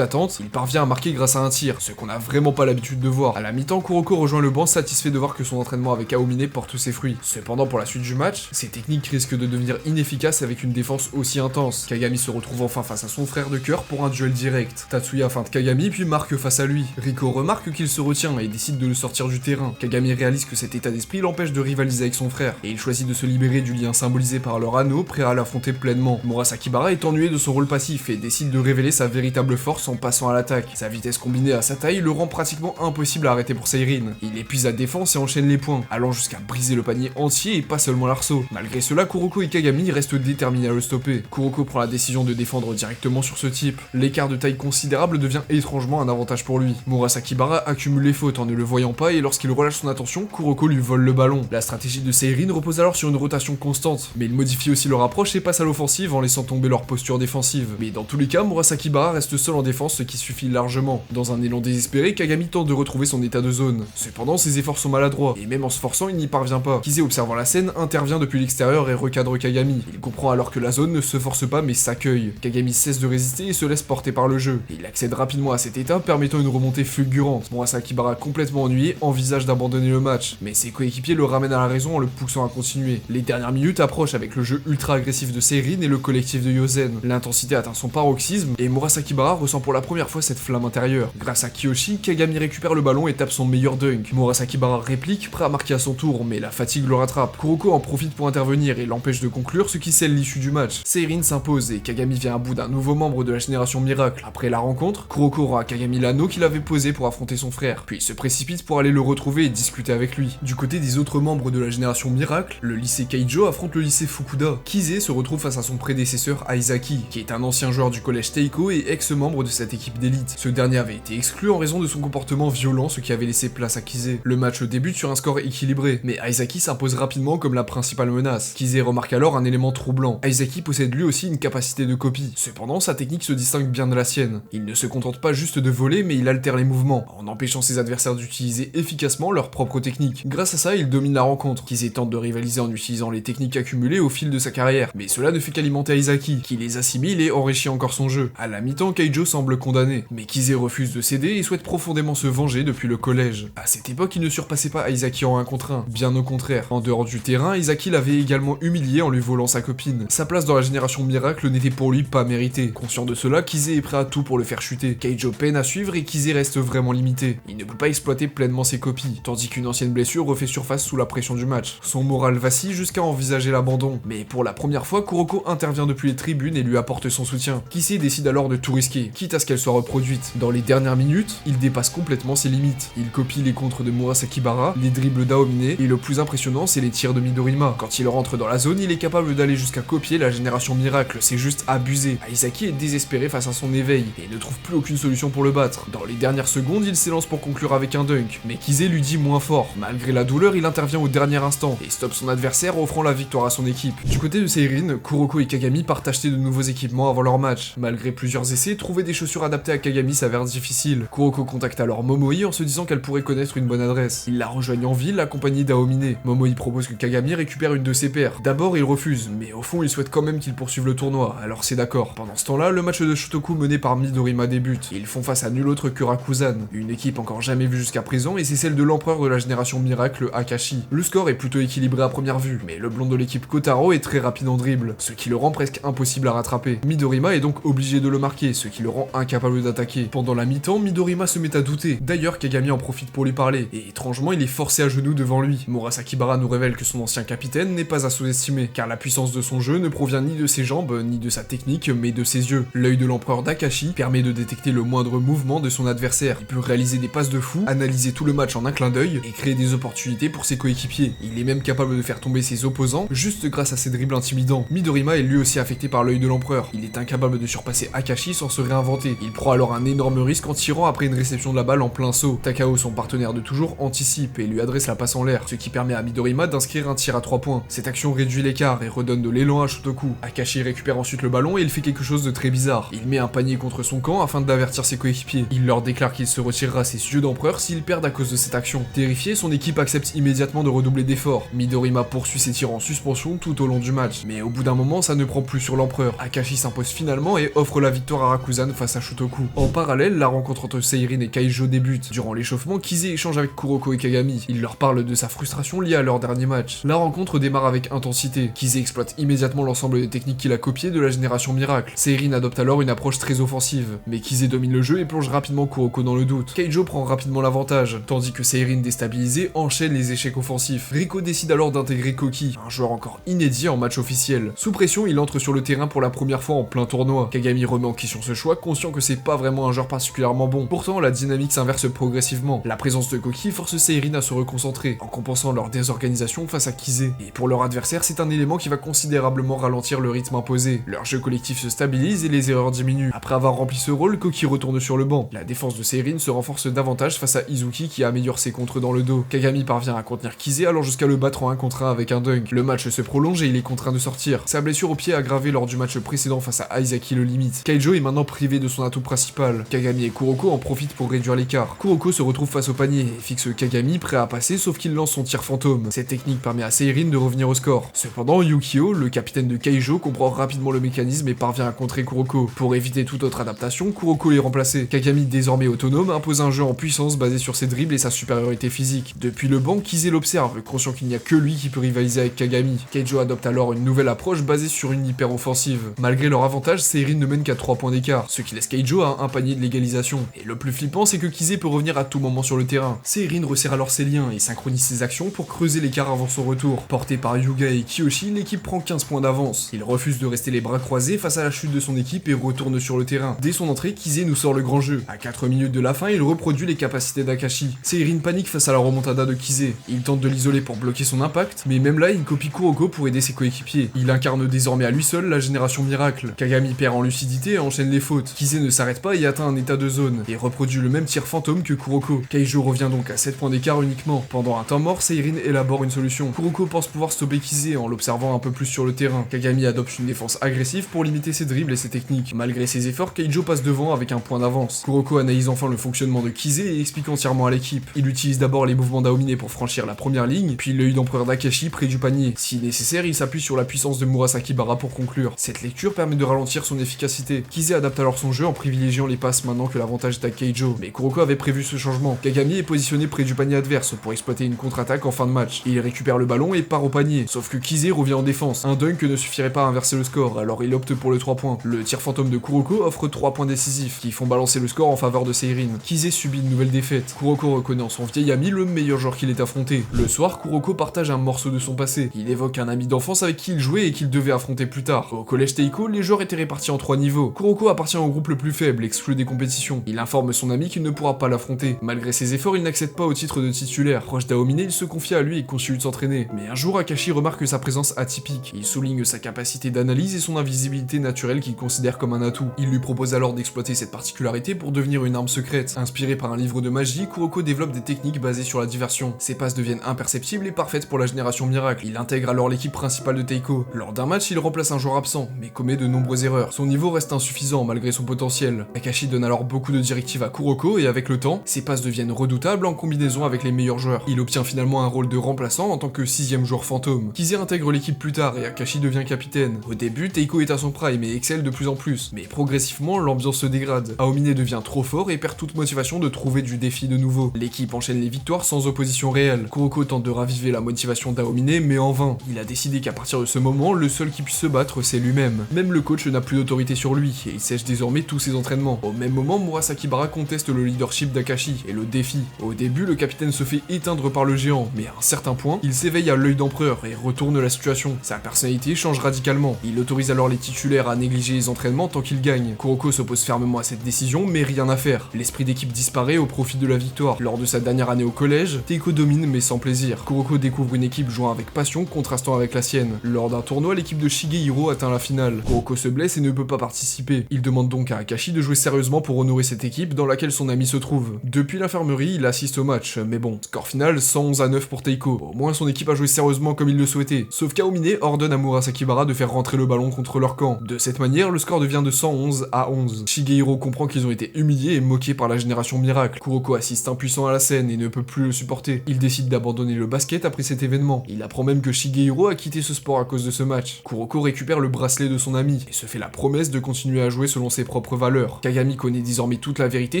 attente, il parvient à marquer grâce à un tir, ce qu'on n'a vraiment pas l'habitude de voir. À la mi-temps, Kuroko rejoint le banc satisfait de voir que son entraînement avec Aomine porte ses fruits. Cependant, pour la suite du match, ses techniques risquent de devenir inefficaces avec une défense aussi intense. Kagami se retrouve enfin face à son frère de cœur pour un duel direct. Tatsuya feinte Kagami puis marque face à lui. Riko remarque qu'il se retient et décide de le sortir du terrain. Kagami réalise que cet état d'esprit l'empêche de rivaliser avec son frère, et il choisit de se libérer du lien symbolisé par leur anneau, prêt à l'affronter pleinement. Murasakibara est ennuyé de son rôle passif et décide de révéler sa véritable force en passant à l'attaque. Sa vitesse combinée à sa taille le rend pratiquement impossible à arrêter pour Seirin. Il épuise la défense et enchaîne les points, allant jusqu'à briser le panier entier et pas seulement l'arceau. Malgré cela, Kuroko et Kagami restent déterminés à le stopper. Kuroko prend la décision de défendre directement sur ce type. L'écart de taille considérable devient étrangement un avantage pour lui. Murasakibara accumule les fautes en ne le voyant pas et lorsqu'il relâche son attention, Kuroko lui vole le ballon. La stratégie de Seirin repose alors sur une rotation constante, mais il modifie aussi leur approche et passe à l'offensive en laissant tomber leur posture défensive. Mais dans tous les cas, Murasakibara reste seul en défense, ce qui suffit largement. Dans un élan désespéré, Kagami tente de retrouver son état de zone. Cependant, ses efforts sont maladroits, et même en se forçant, il n'y parvient pas. Kizé, observant la scène, intervient depuis l'extérieur et recadre Kagami. Il comprend alors que la zone ne se force pas mais s'accueille. Kagami cesse de résister et se laisse porter par le jeu. Il accède rapidement à cet état, permettant une remontée fulgurante. Murasakibara, complètement ennuyé, envisage d'abandonner le match, mais ses coéquipiers le ramènent à la raison en le poussant à continuer. Les dernières minutes approchent avec le jeu ultra agressif de Seirin et le collectif de Yosen. L'intensité atteint son paroxysme et Murasakibara ressent pour la première fois cette flamme intérieure. Grâce à Kiyoshi, Kagami récupère le ballon et tape son meilleur dunk. Murasakibara réplique, prêt à marquer à son tour, mais la fatigue le rattrape. Kuroko en profite pour intervenir et l'empêche de conclure, ce qui scelle l'issue du match. Seirin s'impose et Kagami vient à bout d'un nouveau membre de la génération Miracle. Après la rencontre, Kuroko rend à Kagami l'anneau qu'il avait posé pour affronter son frère, puis il se précipite pour aller le retrouver et discuter avec lui. Du côté des autres membres de la génération Miracle, le lycée Keijo affronte le lycée Fukuda. Kizé se retrouve face à son prédécesseur Aizaki, qui est un ancien joueur du collège Teiko et ex-membre de cette équipe d'élite. Ce dernier avait été exclu en raison de son comportement violent, ce qui avait laissé place à Kizé. Le match débute sur un score équilibré, mais Aizaki s'impose rapidement comme la principale menace. Kizé remarque alors un élément troublant. Aizaki possède lui aussi une capacité de copie. Cependant, sa technique se distingue bien de la sienne. Il ne se contente pas juste de voler, mais il altère les mouvements, en empêchant ses adversaires d'utiliser efficacement leur propre technique. Grâce à ça, il domine la rencontre. Kizé tente de rivaliser en utilisant les techniques accumulées au fil de sa carrière, mais cela ne fait qu'alimenter Aizaki, qui les assimile et enrichit encore son jeu. À la mi-temps, Keijo semble condamné, mais Kizé refuse de céder et souhaite profondément se venger depuis le collège. À cette époque, il ne surpassait pas Aizaki en 1 contre 1, bien au contraire. En dehors du terrain, Aizaki l'avait également humilié en lui volant sa copine. Sa place dans la génération Miracle n'était pour lui pas méritée. Conscient de cela, Kizé est prêt à tout pour le faire chuter. Keijo peine à suivre et Kizé reste vraiment limité. Il ne peut pas exploiter pleinement ses copies, tandis qu'une ancienne blessure refait surface sous la pression du match. Son moral vacille jusqu'à envisager l'abandon, mais pour la première fois, Kuroko intervient depuis les tribunes et lui apporte son soutien. Kizé décide alors de tout risquer, quitte à ce qu'elle soit reproduite. Dans les dernières minutes, il dépasse complètement ses limites. Il copie les contres de Murasakibara, les dribbles d'Aomine, et le plus impressionnant, c'est les tirs de Midorima. Quand il rentre dans la zone, il est capable d'aller jusqu'à copier la génération Miracle, c'est juste abusé. Aizaki est désespéré face à son éveil, et ne trouve plus aucune solution pour le battre. Dans les dernières secondes, il s'élance pour conclure avec un dunk, mais Kizé lui dit moins fort. Malgré la douleur, il intervient au dernier instant, et stoppe son adversaire, offrant la victoire à son équipe. Du côté de Seirin, Kuroko et Kagami partent acheter de nouveaux équipements avant leur match. Malgré plusieurs essais, trouver des chaussures adaptées à Kagami s'avère difficile. Kuroko contacte alors Momoi en se disant qu'elle pourrait connaître une bonne adresse. Ils la rejoignent en ville, accompagnée d'Aomine. Momoi propose que Kagami récupère une de ses paires. D'abord, il refuse, mais au fond, il souhaite quand même qu'il poursuive le tournoi, alors c'est d'accord. Pendant ce temps-là, le match de Shotoku mené par Midorima débute. Ils font face à nul autre que Rakuzan, une équipe encore jamais vue jusqu'à présent, et c'est celle de l'empereur de la génération Miracle, Akashi. Le score est plutôt équilibré à première vue, mais le blond de l'équipe Kotaro est très rapide en dribble, ce qui le rend presque impossible à rattraper. Midorima est donc obligé de le marquer, ce qui le rend incapable d'attaquer. Pendant la mi-temps, Midorima se met à douter. D'ailleurs, Kagami en profite pour lui parler, et étrangement, il est forcé à genoux devant lui. Murasakibara nous révèle que son ancien capitaine n'est pas à sous-estimer, car la puissance de son jeu ne provient ni de ses jambes, ni de sa technique, mais de ses yeux. L'œil de l'empereur d'Akashi permet de détecter le moindre mouvement de son adversaire. Il peut réaliser des passes de fou, analyser tout le match en un clin d'œil, et créer des opportunités pour ses coéquipiers. Il est même capable de faire tomber ses opposants, juste grâce à ses dribbles intimidants. Midorima est lui aussi affecté par l'œil de l'empereur. Il est incapable de surpasser Akashi sans se réinventer. Il prend alors un énorme risque en tirant après une réception de la balle en plein saut. Takao, son partenaire de toujours, anticipe et lui adresse la passe en l'air, ce qui permet à Midorima d'inscrire un tir à 3 points. Cette action réduit l'écart et redonne de l'élan à Shotoku. Akashi récupère ensuite le ballon et il fait quelque chose de très bizarre. Il met un panier contre son camp afin d'avertir ses coéquipiers. Il leur déclare qu'il se retirera ses yeux d'empereur s'ils perdent à cause de cette action. Terrifié, son équipe accepte immédiatement de redoubler d'efforts. Midorima poursuit ses tirs en suspension tout au long du match, mais au bout d'un moment, ça ne prend plus sur l'empereur. Akashi s'impose finalement et offre la victoire à Rakuzan face à Shotoku. En parallèle, la rencontre entre Seirin et Kaijo débute. Durant l'échauffement, Kise échange avec Kuroko et Kagami. Il leur parle de sa frustration liée à leur dernier match. La rencontre démarre avec intensité. Kise exploite immédiatement l'ensemble des techniques qu'il a copiées de la génération Miracle. Seirin adopte alors une approche très offensive, mais Kise domine le jeu et plonge rapidement Kuroko dans le doute. Kaijo prend rapidement l'avantage, tandis que Seirin déstabilisé enchaîne les échecs offensifs. Rico décide alors d'intégrer Koki, un joueur encore inédit en match officiel. Sous pression, il entre sur le terrain pour la première fois en plein tournoi. Kagami remet en question ce choix, conscient que c'est pas vraiment un joueur particulièrement bon. Pourtant, la dynamique s'inverse progressivement. La présence de Koki force Seirin à se reconcentrer, en compensant leur désorganisation face à Kise. Et pour leur adversaire, c'est un élément qui va considérablement ralentir le rythme imposé. Leur jeu collectif se stabilise et les erreurs diminuent. Après avoir rempli ce rôle, Koki retourne sur le banc. La défense de Seirin se renforce davantage face à Izuki qui améliore ses contres dans le dos. Kagami parvient à contenir Kise allant jusqu'à le battre en 1 contre 1 avec un dunk. Le match se prolonge et il est contraint de sortir. Sa blessure au pied aggravée lors du match précédent face à Aizaki le limite. Kaijo est maintenant privé de son atout principal. Kagami et Kuroko en profitent pour réduire l'écart. Kuroko se retrouve face au panier et fixe Kagami prêt à passer sauf qu'il lance son tir fantôme. Cette technique permet à Seirin de revenir au score. Cependant, Yukio, le capitaine de Kaijo, comprend rapidement le mécanisme et parvient à contrer Kuroko. Pour éviter toute autre adaptation, Kuroko est remplacé. Kagami, désormais autonome, impose un jeu en puissance basé sur ses dribbles et sa supériorité physique. Depuis le banc, Kise l'observe, conscient qu'il n'y a que lui qui peut rivaliser avec Kagami. Kaijo adopte alors une nouvelle approche basée sur une hyper-offensive. Malgré leur avantage, Seirin ne mène qu'à 3 points d'écart, ce qui laisse Kaijo à un panier de l'égalisation. Et le plus flippant, c'est que Kise peut revenir à tout moment sur le terrain. Seirin resserre alors ses liens et synchronise ses actions pour creuser l'écart avant son retour. Porté par Yuga et Kiyoshi, l'équipe prend 15 points d'avance. Il refuse de rester les bras croisés face à la chute de son équipe et retourne sur le terrain. Dès son entrée, Kise nous sort le grand jeu. À 4 minutes de la fin, il reproduit les capacités d'Akashi. Seirin panique face à la remontada de Kise. Il tente de l'isoler pour bloquer son impact, mais même là, il copie Kuroko pour aider ses coéquipiers. Il incarne désormais à lui seul la génération Miracle. Kagami perd en lucidité et enchaîne les fautes. Kise ne s'arrête pas et atteint un état de zone, et reproduit le même tir fantôme que Kuroko. Kaijo revient donc à 7 points d'écart uniquement. Pendant un temps mort, Seirin élabore une solution. Kuroko pense pouvoir stopper Kise en l'observant un peu plus sur le terrain. Kagami adopte une défense agressive pour limiter ses dribbles et ses techniques. Malgré ses efforts, Kaijo passe devant avec un point d'avance. Kuroko analyse enfin le fonctionnement de Kise et explique entièrement à l'équipe. Il utilise d'abord les mouvements d'Aomine pour franchir la première ligne, puis l'œil d'empereur d'Akashi près du panier. Si nécessaire, il s'appuie sur la puissance de Murasaki Bara pour conclure. Cette lecture permet de ralentir son efficacité. Kise adapte alors son jeu en privilégiant les passes maintenant que l'avantage est à Kaijo. Mais Kuroko avait prévu ce changement. Kagami est positionné près du panier adverse pour exploiter une contre-attaque en fin de match. Il récupère le ballon et part au panier. Sauf que Kise revient en défense. Un dunk ne suffirait pas à inverser le score, alors il opte pour le 3 points. Le tir fantôme de Kuroko offre 3 points décisifs qui font balancer le score en faveur de Seirin. Kise subit une nouvelle défaite. Kuroko reconnaît en son vieil ami le meilleur joueur qu'il ait affronté. Le soir, Kuroko partage un morceau de son passé. Il évoque un ami d'enfance avec qui il jouait et qu'il devait affronter plus tard. Au collège Teiko, les joueurs étaient répartis en 3 niveaux. Kuroko appartient au groupe le plus faible, exclu des compétitions. Il informe son ami qu'il ne pourra pas l'affronter. Malgré ses efforts, il n'accède pas au titre de titulaire. Proche d'Aomine, il se confie à lui et continue de s'entraîner. Mais un jour, Akashi remarque sa présence atypique. Il souligne sa capacité d'analyse et son invisibilité naturelle qu'il considère comme un atout. Il lui propose alors d'exploiter cette particularité pour devenir une arme secrète. Inspiré par un livre de magie, Kuroko développe des techniques basées sur la diversion. Ses passes deviennent imperceptibles et parfaites pour la génération Miracle. Il intègre alors l'équipe principale de Teiko. Lors d'un match, il remplace un joueur absent, mais commet de nombreuses erreurs. Son niveau reste insuffisant malgré son potentiel. Akashi donne alors beaucoup de directives à Kuroko et avec le temps, ses passes deviennent redoutables en combinaison avec les meilleurs joueurs. Il obtient finalement un rôle de remplaçant en tant que 6ème joueur fantôme. Kise intègre l'équipe plus tard et Akashi devient capitaine. Au début, Teiko est à son prime et excelle de plus en plus, mais progressivement, l'ambiance se dégrade. Aomine devient trop fort et perd toute motivation de trouver du défi de nouveau. L'équipe enchaîne les victoires sans opposition réelle. Kuroko tente de raviver la motivation d'Aomine, mais en vain. Il a décidé qu'à partir de ce moment, le seul qui puisse se battre, c'est lui-même. Même le coach n'a plus d'autorité sur lui, et il sèche désormais tous ses entraînements. Au même moment, Murasaki Bara conteste le leadership d'Akashi, et le défie. Au début, le capitaine se fait éteindre par le géant, mais à un certain point, il s'éveille à l'œil d'empereur et retourne la situation. Sa personnalité change radicalement. Il autorise alors les titulaires à négliger les entraînements tant qu'ils gagnent. Kuroko s'oppose fermement à cette décision, mais rien à faire. L'esprit d'équipe disparaît au profit de la victoire. Lors de sa dernière année au collège, Teiko domine mais sans plaisir. Kuroko découvre une équipe jouant avec passion contrastant avec la sienne. Lors d'un tournoi, l'équipe de Shigehiro atteint la finale. Kuroko se blesse et ne peut pas participer. Il demande donc à Akashi de jouer sérieusement pour honorer cette équipe dans laquelle son ami se trouve. Depuis l'infirmerie, il assiste au match, mais bon, score final 111-9 pour Teiko. Au moins son équipe a joué sérieusement comme il le souhaitait. Sauf qu'Aomine ordonne à Murasaki Bara de faire rentrer le ballon contre leur camp. De cette manière, le score devient de 111-11. Shigehiro comprend qu'ils ont été humiliés et moqués par la génération Miracle. Kuroko assiste impuissant à la scène et ne peut plus le supporter. Il décide d'abandonner le basket après cet événement. Il apprend même que Shigehiro a quitté ce sport à cause de ce match. match. Kuroko récupère le bracelet de son ami et se fait la promesse de continuer à jouer selon ses propres valeurs. Kagami connaît désormais toute la vérité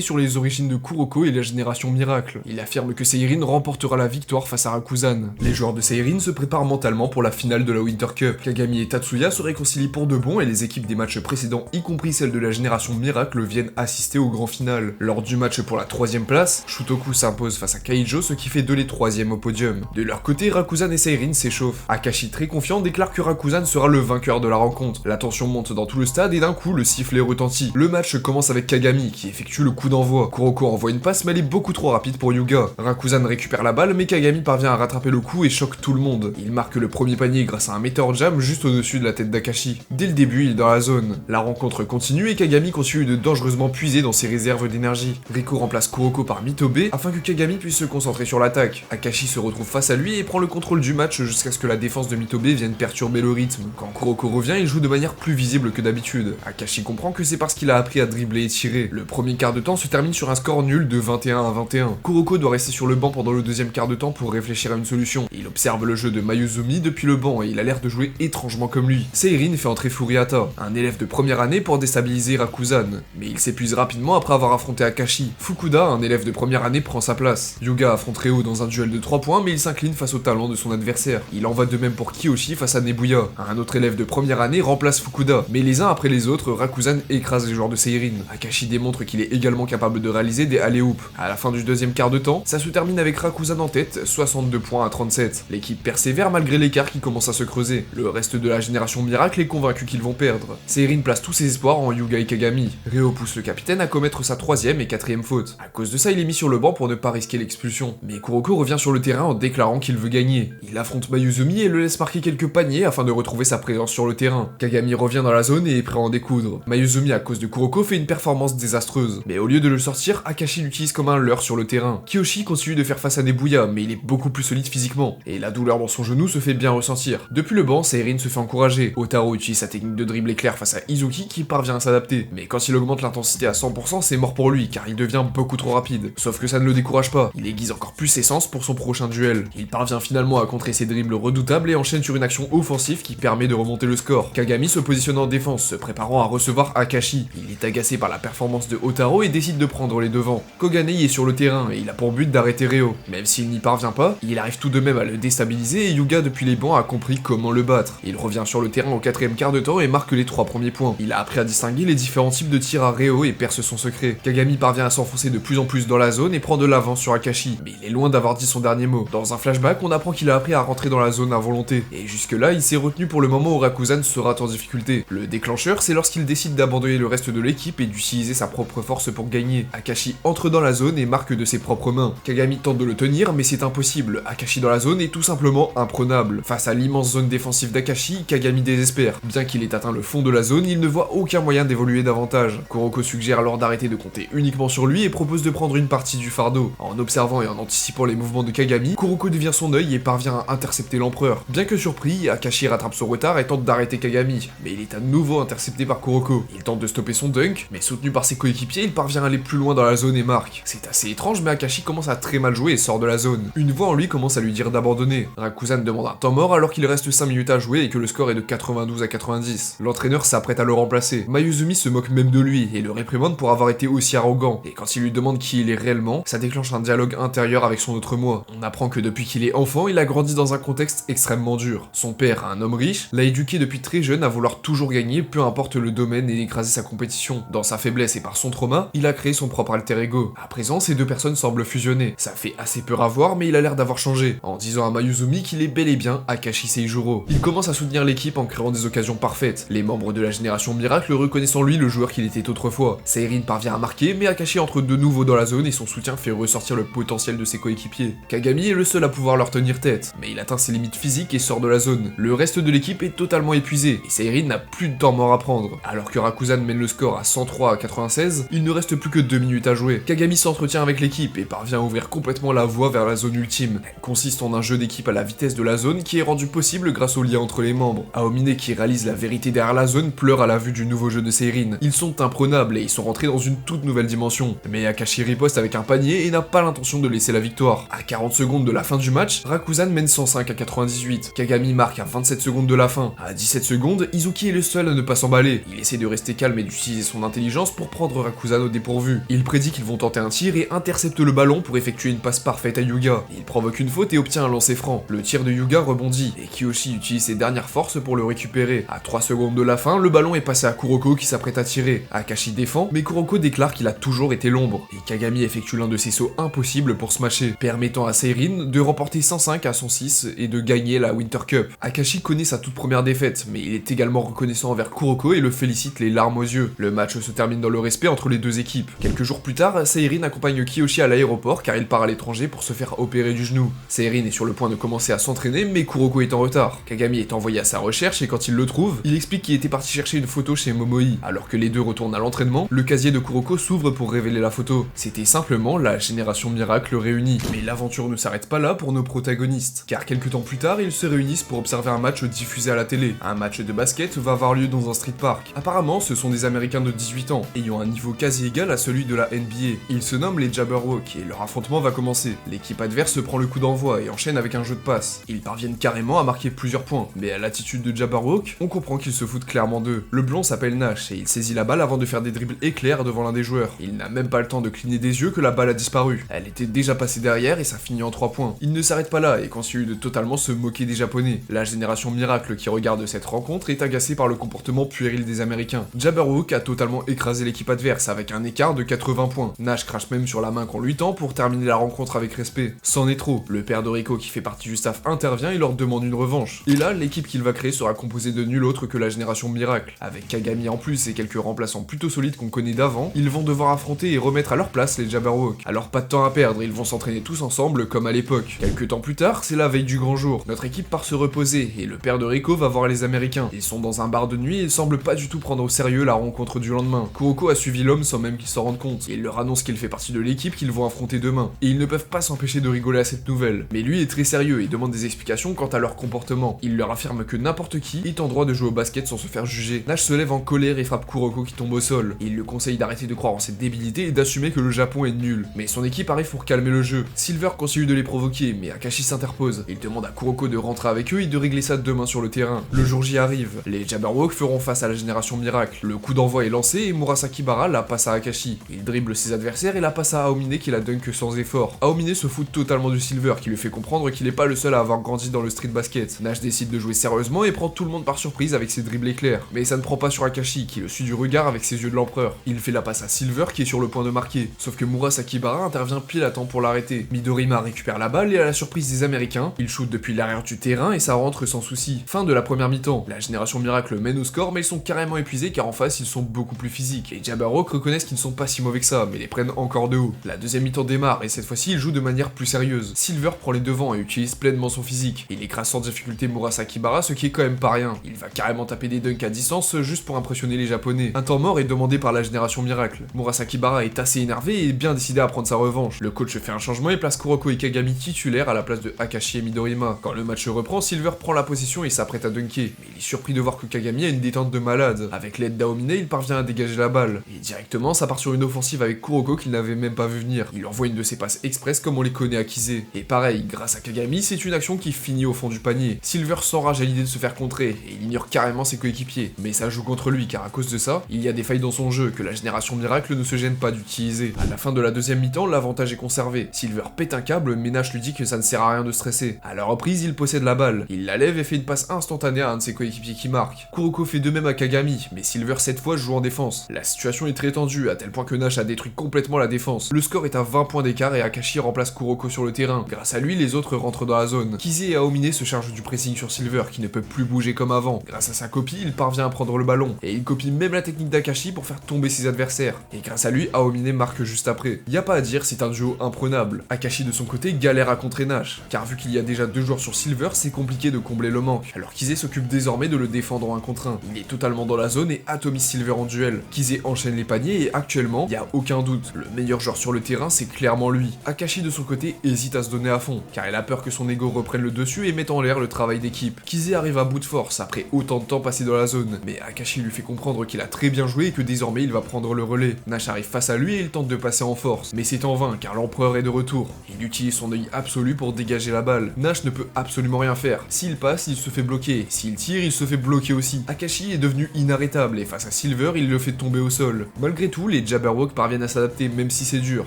sur les origines de Kuroko et la génération miracle. Il affirme que Seirin remportera la victoire face à Rakuzan. Les joueurs de Seirin se préparent mentalement pour la finale de la Winter Cup. Kagami et Tatsuya se réconcilient pour de bon et les équipes des matchs précédents, y compris celle de la génération miracle, viennent assister au grand final. Lors du match pour la 3ème place, Shutoku s'impose face à Kaijo, ce qui fait de les 3e au podium. De leur côté, Rakuzan et Seirin s'échauffent. Akashi, très confiant, déclare que Rakuzan sera le vainqueur de la rencontre. La tension monte dans tout le stade et d'un coup, le sifflet retentit. Le match commence avec Kagami qui effectue le coup d'envoi. Kuroko envoie une passe mais elle est beaucoup trop rapide pour Yuga. Rakuzan récupère la balle mais Kagami parvient à rattraper le coup et choque tout le monde. Il marque le premier panier grâce à un Meteor Jam juste au-dessus de la tête d'Akashi. Dès le début, il est dans la zone. La rencontre continue et Kagami continue de dangereusement puiser dans ses réserves d'énergie. Riko remplace Kuroko par Mitobe afin que Kagami puisse se concentrer sur l'attaque. Akashi se retrouve face à lui et prend le contrôle du match jusqu'à ce que la défense de Mitobe vienne perturber le rythme. Quand Kuroko revient, il joue de manière plus visible que d'habitude. Akashi comprend que c'est parce qu'il a appris à dribbler et tirer. Le premier quart de temps se termine sur un score nul de 21 à 21. Kuroko doit rester sur le banc pendant le deuxième quart de temps pour réfléchir à une solution. Il observe le jeu de Mayuzumi depuis le banc et il a l'air de jouer étrangement comme lui. Seirin fait entrer Furiata, un élève de première année pour déstabiliser Rakuzan, mais il s'épuise rapidement après avoir affronté Akashi. Fukuda, un élève de première année, prend sa place. Yuga affronte Reo dans un duel de 3 points mais il s'incline face au talent de son adversaire. Il en va de même pour Kiyoshi face à Nebuya. Un autre élève de première année remplace Fukuda, mais les uns après les autres, Rakuzan écrase les joueurs de Seirin. Akashi démontre qu'il est également capable de réaliser des alley-oops. À la fin du deuxième quart de temps, ça se termine avec Rakuzan en tête, 62 points à 37. L'équipe persévère malgré l'écart qui commence à se creuser. Le reste de la génération miracle est convaincu qu'ils vont perdre. Seirin place tous ses espoirs en Yuga et Kagami. Reo pousse le capitaine à commettre sa 3ème et 4ème faute. À cause de ça, il est mis sur le banc pour ne pas risquer l'expulsion. Mais Kuroko revient sur le terrain en déclarant qu'il veut gagner. Il affronte Mayuzumi et le laisse marquer quelques paniers afin de retrouver sa présence sur le terrain. Kagami revient dans la zone et est prêt à en découdre. Mayuzumi, à cause de Kuroko, fait une performance désastreuse. Mais au lieu de le sortir, Akashi l'utilise comme un leurre sur le terrain. Kiyoshi continue de faire face à Nebuya, mais il est beaucoup plus solide physiquement. Et la douleur dans son genou se fait bien ressentir. Depuis le banc, Seirin se fait encourager. Otaro utilise sa technique de dribble éclair face à Izuki qui parvient à s'adapter. Mais quand il augmente l'intensité à 100%, c'est mort pour lui, car il devient beaucoup trop rapide. Sauf que ça ne le décourage pas. Il aiguise encore plus ses sens pour son prochain duel. Il parvient finalement à contrer ses dribbles redoutables et enchaîne sur une action offensive qui permet de remonter le score. Kagami se positionne en défense, se préparant à recevoir Akashi. Il est agacé par la performance de Otaro et décide de prendre les devants. Kogane est sur le terrain et il a pour but d'arrêter Reo. Même s'il n'y parvient pas, il arrive tout de même à le déstabiliser et Yuga depuis les bancs a compris comment le battre. Il revient sur le terrain au 4ème quart de temps et marque les 3 premiers points. Il a appris à distinguer les différents types de tirs à Reo et perce son secret. Kagami parvient à s'enfoncer de plus en plus dans la zone et prend de l'avance sur Akashi, mais il est loin d'avoir dit son dernier mot. Dans un flashback, on apprend qu'il a appris à rentrer dans la zone à volonté, et jusque là, il s'est retenu pour le moment où Rakuzan sera en difficulté. Le déclencheur, c'est lorsqu'il décide d'abandonner le reste de l'équipe et d'utiliser sa propre force pour gagner. Akashi entre dans la zone et marque de ses propres mains. Kagami tente de le tenir, mais c'est impossible. Akashi dans la zone est tout simplement imprenable. Face à l'immense zone défensive d'Akashi, Kagami désespère. Bien qu'il ait atteint le fond de la zone, il ne voit aucun moyen d'évoluer davantage. Kuroko suggère alors d'arrêter de compter uniquement sur lui et propose de prendre une partie du fardeau. En observant et en anticipant les mouvements de Kagami, Kuroko devient son œil et parvient à intercepter l'empereur. Bien que surpris, Akashi rattrape son retard et tente d'arrêter Kagami, mais il est à nouveau intercepté par Kuroko. Il tente de stopper son dunk, mais soutenu par ses coéquipiers, il parvient à aller plus loin dans la zone et marque. C'est assez étrange, mais Akashi commence à très mal jouer et sort de la zone. Une voix en lui commence à lui dire d'abandonner. Rakuzan demande un temps mort alors qu'il reste 5 minutes à jouer et que le score est de 92 à 90. L'entraîneur s'apprête à le remplacer. Mayuzumi se moque même de lui et le réprimande pour avoir été aussi arrogant. Et quand il lui demande qui il est réellement, ça déclenche un dialogue intérieur avec son autre moi. On apprend que depuis qu'il est enfant, il a grandi dans un contexte extrêmement dur. Son père, un homme riche, l'a éduqué depuis très jeune à vouloir toujours gagner, peu importe le domaine, et écraser sa compétition. Dans sa faiblesse et par son trauma, il a créé son propre alter ego. À présent, ces deux personnes semblent fusionner. Ça fait assez peur à voir, mais il a l'air d'avoir changé, en disant à Mayuzumi qu'il est bel et bien Akashi Seijuro. Il commence à soutenir l'équipe en créant des occasions parfaites. Les membres de la génération miracle reconnaissent en lui le joueur qu'il était autrefois. Seirin parvient à marquer, mais Akashi entre de nouveau dans la zone et son soutien fait ressortir le potentiel de ses coéquipiers. Kagami est le seul à pouvoir leur tenir tête, mais il atteint ses limites physiques et sort de la zone. Le reste de l'équipe est totalement épuisé, et Seirin n'a plus de temps mort à prendre. Alors que Rakuzan mène le score à 103 à 96, il ne reste plus que 2 minutes à jouer. Kagami s'entretient avec l'équipe et parvient à ouvrir complètement la voie vers la zone ultime. Elle consiste en un jeu d'équipe à la vitesse de la zone qui est rendu possible grâce au lien entre les membres. Aomine, qui réalise la vérité derrière la zone, pleure à la vue du nouveau jeu de Seirin. Ils sont imprenables et ils sont rentrés dans une toute nouvelle dimension. Mais Akashi riposte avec un panier et n'a pas l'intention de laisser la victoire. À 40 secondes de la fin du match, Rakuzan mène 105 à 98. Kagami marque à 27 secondes de la fin. À 17 secondes, Izuki est le seul à ne pas s'emballer. Il essaie de rester calme et d'utiliser son intelligence pour prendre Rakuzan au dépourvu. Il prédit qu'ils vont tenter un tir et intercepte le ballon pour effectuer une passe parfaite à Yuga. Il provoque une faute et obtient un lancer franc. Le tir de Yuga rebondit et Kiyoshi utilise ses dernières forces pour le récupérer. À 3 secondes de la fin, le ballon est passé à Kuroko qui s'apprête à tirer. Akashi défend, mais Kuroko déclare qu'il a toujours été l'ombre. Et Kagami effectue l'un de ses sauts impossibles pour smasher, permettant à Seirin de remporter 105 à 106 et de gagner la Winter Cup. Akashi connaît sa toute première défaite, mais il est également reconnaissant envers Kuroko et le félicite les larmes aux yeux. Le match se termine dans le respect entre les deux équipes. Quelques jours plus tard, Seirin accompagne Kiyoshi à l'aéroport car il part à l'étranger pour se faire opérer du genou. Seirin est sur le point de commencer à s'entraîner, mais Kuroko est en retard. Kagami est envoyé à sa recherche et quand il le trouve, il explique qu'il était parti chercher une photo chez Momoi. Alors que les deux retournent à l'entraînement, le casier de Kuroko s'ouvre pour révéler la photo. C'était simplement la génération miracle réunie. Mais l'aventure ne s'arrête pas là pour nos protagonistes, car quelques temps plus tard, ils se réunissent pour observer un match diffusé à la télé. Un match de basket va avoir lieu dans un street park. Apparemment, ce sont des Américains de 18 ans, ayant un niveau quasi égal à celui de la NBA. Ils se nomment les Jabberwock et leur affrontement va commencer. L'équipe adverse prend le coup d'envoi et enchaîne avec un jeu de passe. Ils parviennent carrément à marquer plusieurs points, mais à l'attitude de Jabberwock, on comprend qu'ils se foutent clairement d'eux. Le blond s'appelle Nash et il saisit la balle avant de faire des dribbles éclairs devant l'un des joueurs. Il n'a même pas le temps de cligner des yeux que la balle a disparu. Elle était déjà passée derrière et ça finit en 3 points. Il ne s'arrête pas là et continue de totalement se moquer des Japonais. La génération miracle qui regarde cette rencontre est agacée par le comportement puéril des Américains. Jabberwock a totalement écrasé l'équipe adverse avec un écart de 80 points. Nash crache même sur la main qu'on lui tend pour terminer la rencontre avec respect. C'en est trop. Le père de Rico qui fait partie du staff intervient et leur demande une revanche. Et là, l'équipe qu'il va créer sera composée de nul autre que la génération miracle. Avec Kagami en plus et quelques remplaçants plutôt solides qu'on connaît d'avant, ils vont devoir affronter et remettre à leur place les Jabberwock. Alors pas de temps à perdre, ils vont s'entraîner tous ensemble comme à l'époque. Quelques temps plus tard, c'est la veille du grand jour. Notre équipe part se reposer et le père de Rico va voir les Américains. Ils sont dans un bar de nuit et ils semblent pas du tout prendre au sérieux la rencontre du lendemain. Kuroko a suivi l'homme sans même qu'il s'en rende compte. Et il leur annonce qu'il fait partie de l'équipe qu'ils vont affronter demain. Et ils ne peuvent pas s'empêcher de rigoler à cette nouvelle. Mais lui est très sérieux et demande des explications quant à leur comportement. Il leur affirme que n'importe qui est en droit de jouer au basket sans se faire juger. Nash se lève en colère et frappe Kuroko qui tombe au sol. Et il le conseille d'arrêter de croire en cette débilité et d'assumer que le Japon est nul. Mais son équipe arrive pour calmer le jeu. Silver continue de les provoquer, mais Akashi s'interpose. Il demande à Kuroko de rentrer avec eux et de régler ça demain sur le terrain. Le jour J arrive. Les Jabberwock feront face à la génération miracle. Le coup d'envoi est lancé et Murasaki Bara la passe à Akashi. Il dribble ses adversaires et la passe à Aomine qui la dunk sans effort. Aomine se fout totalement du Silver qui lui fait comprendre qu'il est pas le seul à avoir grandi dans le street basket. Nash décide de jouer sérieusement et prend tout le monde par surprise avec ses dribbles éclairs. Mais ça ne prend pas sur Akashi qui le suit du regard avec ses yeux de l'empereur. Il fait la passe à Silver qui est sur le point de marquer. Sauf que Murasaki Bara intervient pile à temps pour l'arrêter. Midorima récupère la balle et à la surprise des Américains, il shoot depuis l'arrière du terrain et ça rentre sans souci. Fin de la première mi-temps. La génération miracle mène au score mais ils sont carrément épuisés car en face ils sont beaucoup plus physiques. Et Jabberwock reconnaissent qu'ils ne sont pas si mauvais que ça mais les prennent encore de haut. La deuxième mi-temps démarre et cette fois-ci ils jouent de manière plus sérieuse. Silver prend les devants et utilise pleinement son physique. Il écrase sans difficulté Murasaki Bara, ce qui est quand même pas rien. Il va carrément taper des dunks à distance juste pour impressionner les Japonais. Un temps mort est demandé par la génération miracle. Murasaki Bara est assez énervé et bien décidé à prendre sa revanche. Le coach fait un changement et place Kuroko et Kagami titulaires à la place de Akashi et Midorima. Quand le match reprend, Silver prend la possession et s'apprête à dunker. Mais il est surpris de voir que Kagami a une détente de malade. Avec l'aide d'Aomine, il parvient à dégager la balle. Et directement, ça part sur une offensive avec Kuroko qu'il n'avait même pas vu venir. Il envoie une de ses passes express comme on les connaît à Kize. Et pareil, grâce à Kagami, c'est une action qui finit au fond du panier. Silver s'enrage à l'idée de se faire contrer et il ignore carrément ses coéquipiers. Mais ça joue contre lui car à cause de ça, il y a des failles dans son jeu que la génération miracle ne se gêne pas d'utiliser. À la fin de la deuxième mi-temps, l'avantage est conservé. Silver pète un câble, mais Nash lui dit que ça ne sert à rien de stresser. À la reprise, il possède la balle. Il la lève et fait une passe instantanée à un de ses coéquipiers qui marque. Kuroko fait de même à Kagami, mais Silver cette fois joue en défense. La situation est très tendue, à tel point que Nash a détruit complètement la défense. Le score est à 20 points d'écart et Akashi remplace Kuroko sur le terrain. Grâce à lui, les autres rentrent dans la zone. Kize et Aomine se chargent du pressing sur Silver, qui ne peut plus bouger comme avant. Grâce à sa copie, il parvient à prendre le ballon. Et il copie même la technique d'Akashi pour faire tomber ses adversaires. Et grâce à lui, Aomine marque juste après. Y a pas à dire, c'est un duo imprenable. Akashi de son côté galère à contrer Nash, car vu qu'il y a déjà 2 joueurs sur Silver, c'est compliqué de combler le manque. Alors Kize s'occupe désormais de le défendre en 1 contre 1. Il est totalement dans la zone et atomise Silver en duel. Kize enchaîne les paniers et actuellement, y a aucun doute, le meilleur joueur sur le terrain, c'est clairement lui. Akashi de son côté hésite à se donner à fond, car il a peur que son ego reprenne le dessus et mette en l'air le travail d'équipe. Kize arrive à bout de force après autant de temps passé dans la zone, mais Akashi lui fait comprendre qu'il a très bien joué et que désormais il va prendre le relais. Nash arrive face à lui et il tente de passer en force, mais c'est en vain car l'empereur est de retour. Il utilise son œil absolu pour dégager la balle. Nash ne peut absolument rien faire. S'il passe, il se fait bloquer. S'il tire, il se fait bloquer aussi. Akashi est devenu inarrêtable et face à Silver, il le fait tomber au sol. Malgré tout, les Jabberwock parviennent à s'adapter même si c'est dur.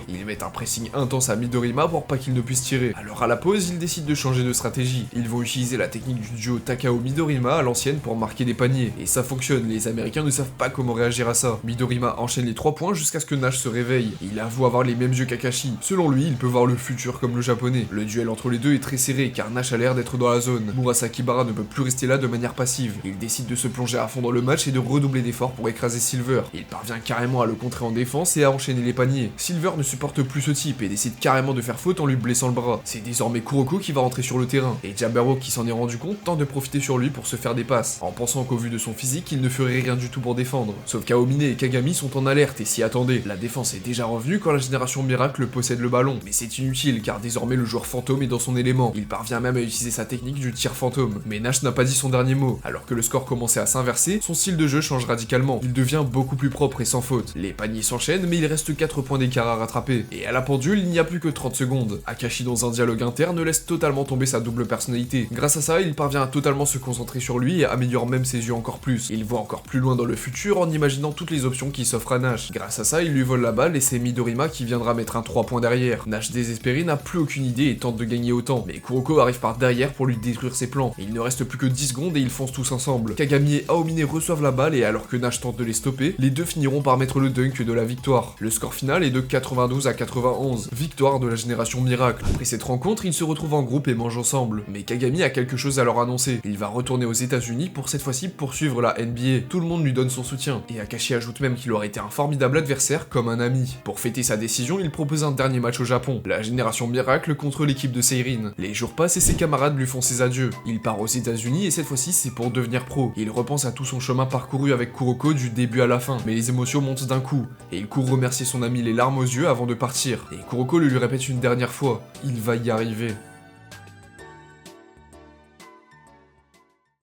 Ils mettent un pressing intense à Midorima pour pas qu'il ne puisse tirer. Alors à la pause, ils décident de changer de stratégie. Ils vont utiliser la technique du duo Takao-Midorima à l'ancienne pour marquer des paniers. Et ça fonctionne, les Américains ne savent pas comment réagir à ça. Midorima enchaîne les 3 points jusqu'à ce que Nash se réveille. Il avoue avoir les mêmes yeux qu'Akashi. Selon lui, il peut voir le futur comme le japonais. Le duel entre les deux est très serré car Nash a l'air d'être dans la zone. Murasaki Bara ne peut plus rester là de manière passive. Il décide de se plonger à fond dans le match et de redoubler d'efforts pour écraser Silver. Il parvient carrément à le contrer en défense et à enchaîner les paniers. Silver ne supporte plus ce type et décide carrément de faire faute en lui blessant le bras. C'est désormais Kuroko qui va rentrer sur le terrain. Et Jabberwock qui s'en est rendu compte tente de profiter sur lui pour se faire des passes, en pensant qu'au vu de son physique, il ne ferait rien du tout pour défendre. Sauf qu'Aomine et Kagami sont en alerte et s'y attendaient. La défense est déjà revenue quand la génération Miracle possède le ballon. Mais c'est inutile car désormais le joueur fantôme est dans son élément. Il parvient même à utiliser sa technique du tir fantôme. Mais Nash n'a pas dit son dernier mot. Alors que le score commençait à s'inverser, son style de jeu change radicalement. Il devient beaucoup plus propre et sans faute. Les paniers s'enchaînent mais il reste 4 points d'écart à rattraper. Et à la pendule, il n'y a plus que 30 secondes. Akashi dans un dialogue interne laisse totalement tomber sa double personnalité. Grâce à ça, il parvient à totalement se concentrer sur lui et améliore même ses yeux encore plus. Il voit encore plus loin dans le futur en imaginant toutes les options qui s'offrent à Nash. Grâce à ça, il lui vole la balle et c'est Midorima qui viendra mettre un 3 points derrière. Nash désespéré n'a plus aucune idée et tente de gagner autant. Mais Kuroko arrive par derrière pour lui détruire ses plans. Et il ne reste plus que 10 secondes et ils foncent tous ensemble. Kagami et Aomine reçoivent la balle et alors que Nash tente de les stopper, les deux finiront par mettre le dunk de la victoire. Le score final est de 92 à 91. Victoire de la génération Miracle. Après cette rencontre, ils se retrouvent en groupe et mangent ensemble. Mais Kagami a quelque chose à leur annoncer. Il va retourner aux États-Unis pour cette fois-ci poursuivre la NBA. Tout le monde lui donne son soutien. Et Akashi ajoute même qu'il aurait été un formidable adversaire comme un ami. Pour fêter sa décision, il propose un dernier match au Japon. La génération Miracle contre l'équipe de Seirin. Les jours passent et ses camarades lui font ses adieux. Il part aux États-Unis et cette fois-ci c'est pour devenir pro. Il repense à tout son chemin parcouru avec Kuroko du début à la fin. Mais les émotions montent d'un coup. Et il court remercier son ami les larmes aux yeux avant de partir. Et Kuroko le lui répète une dernière fois. Il va y arriver.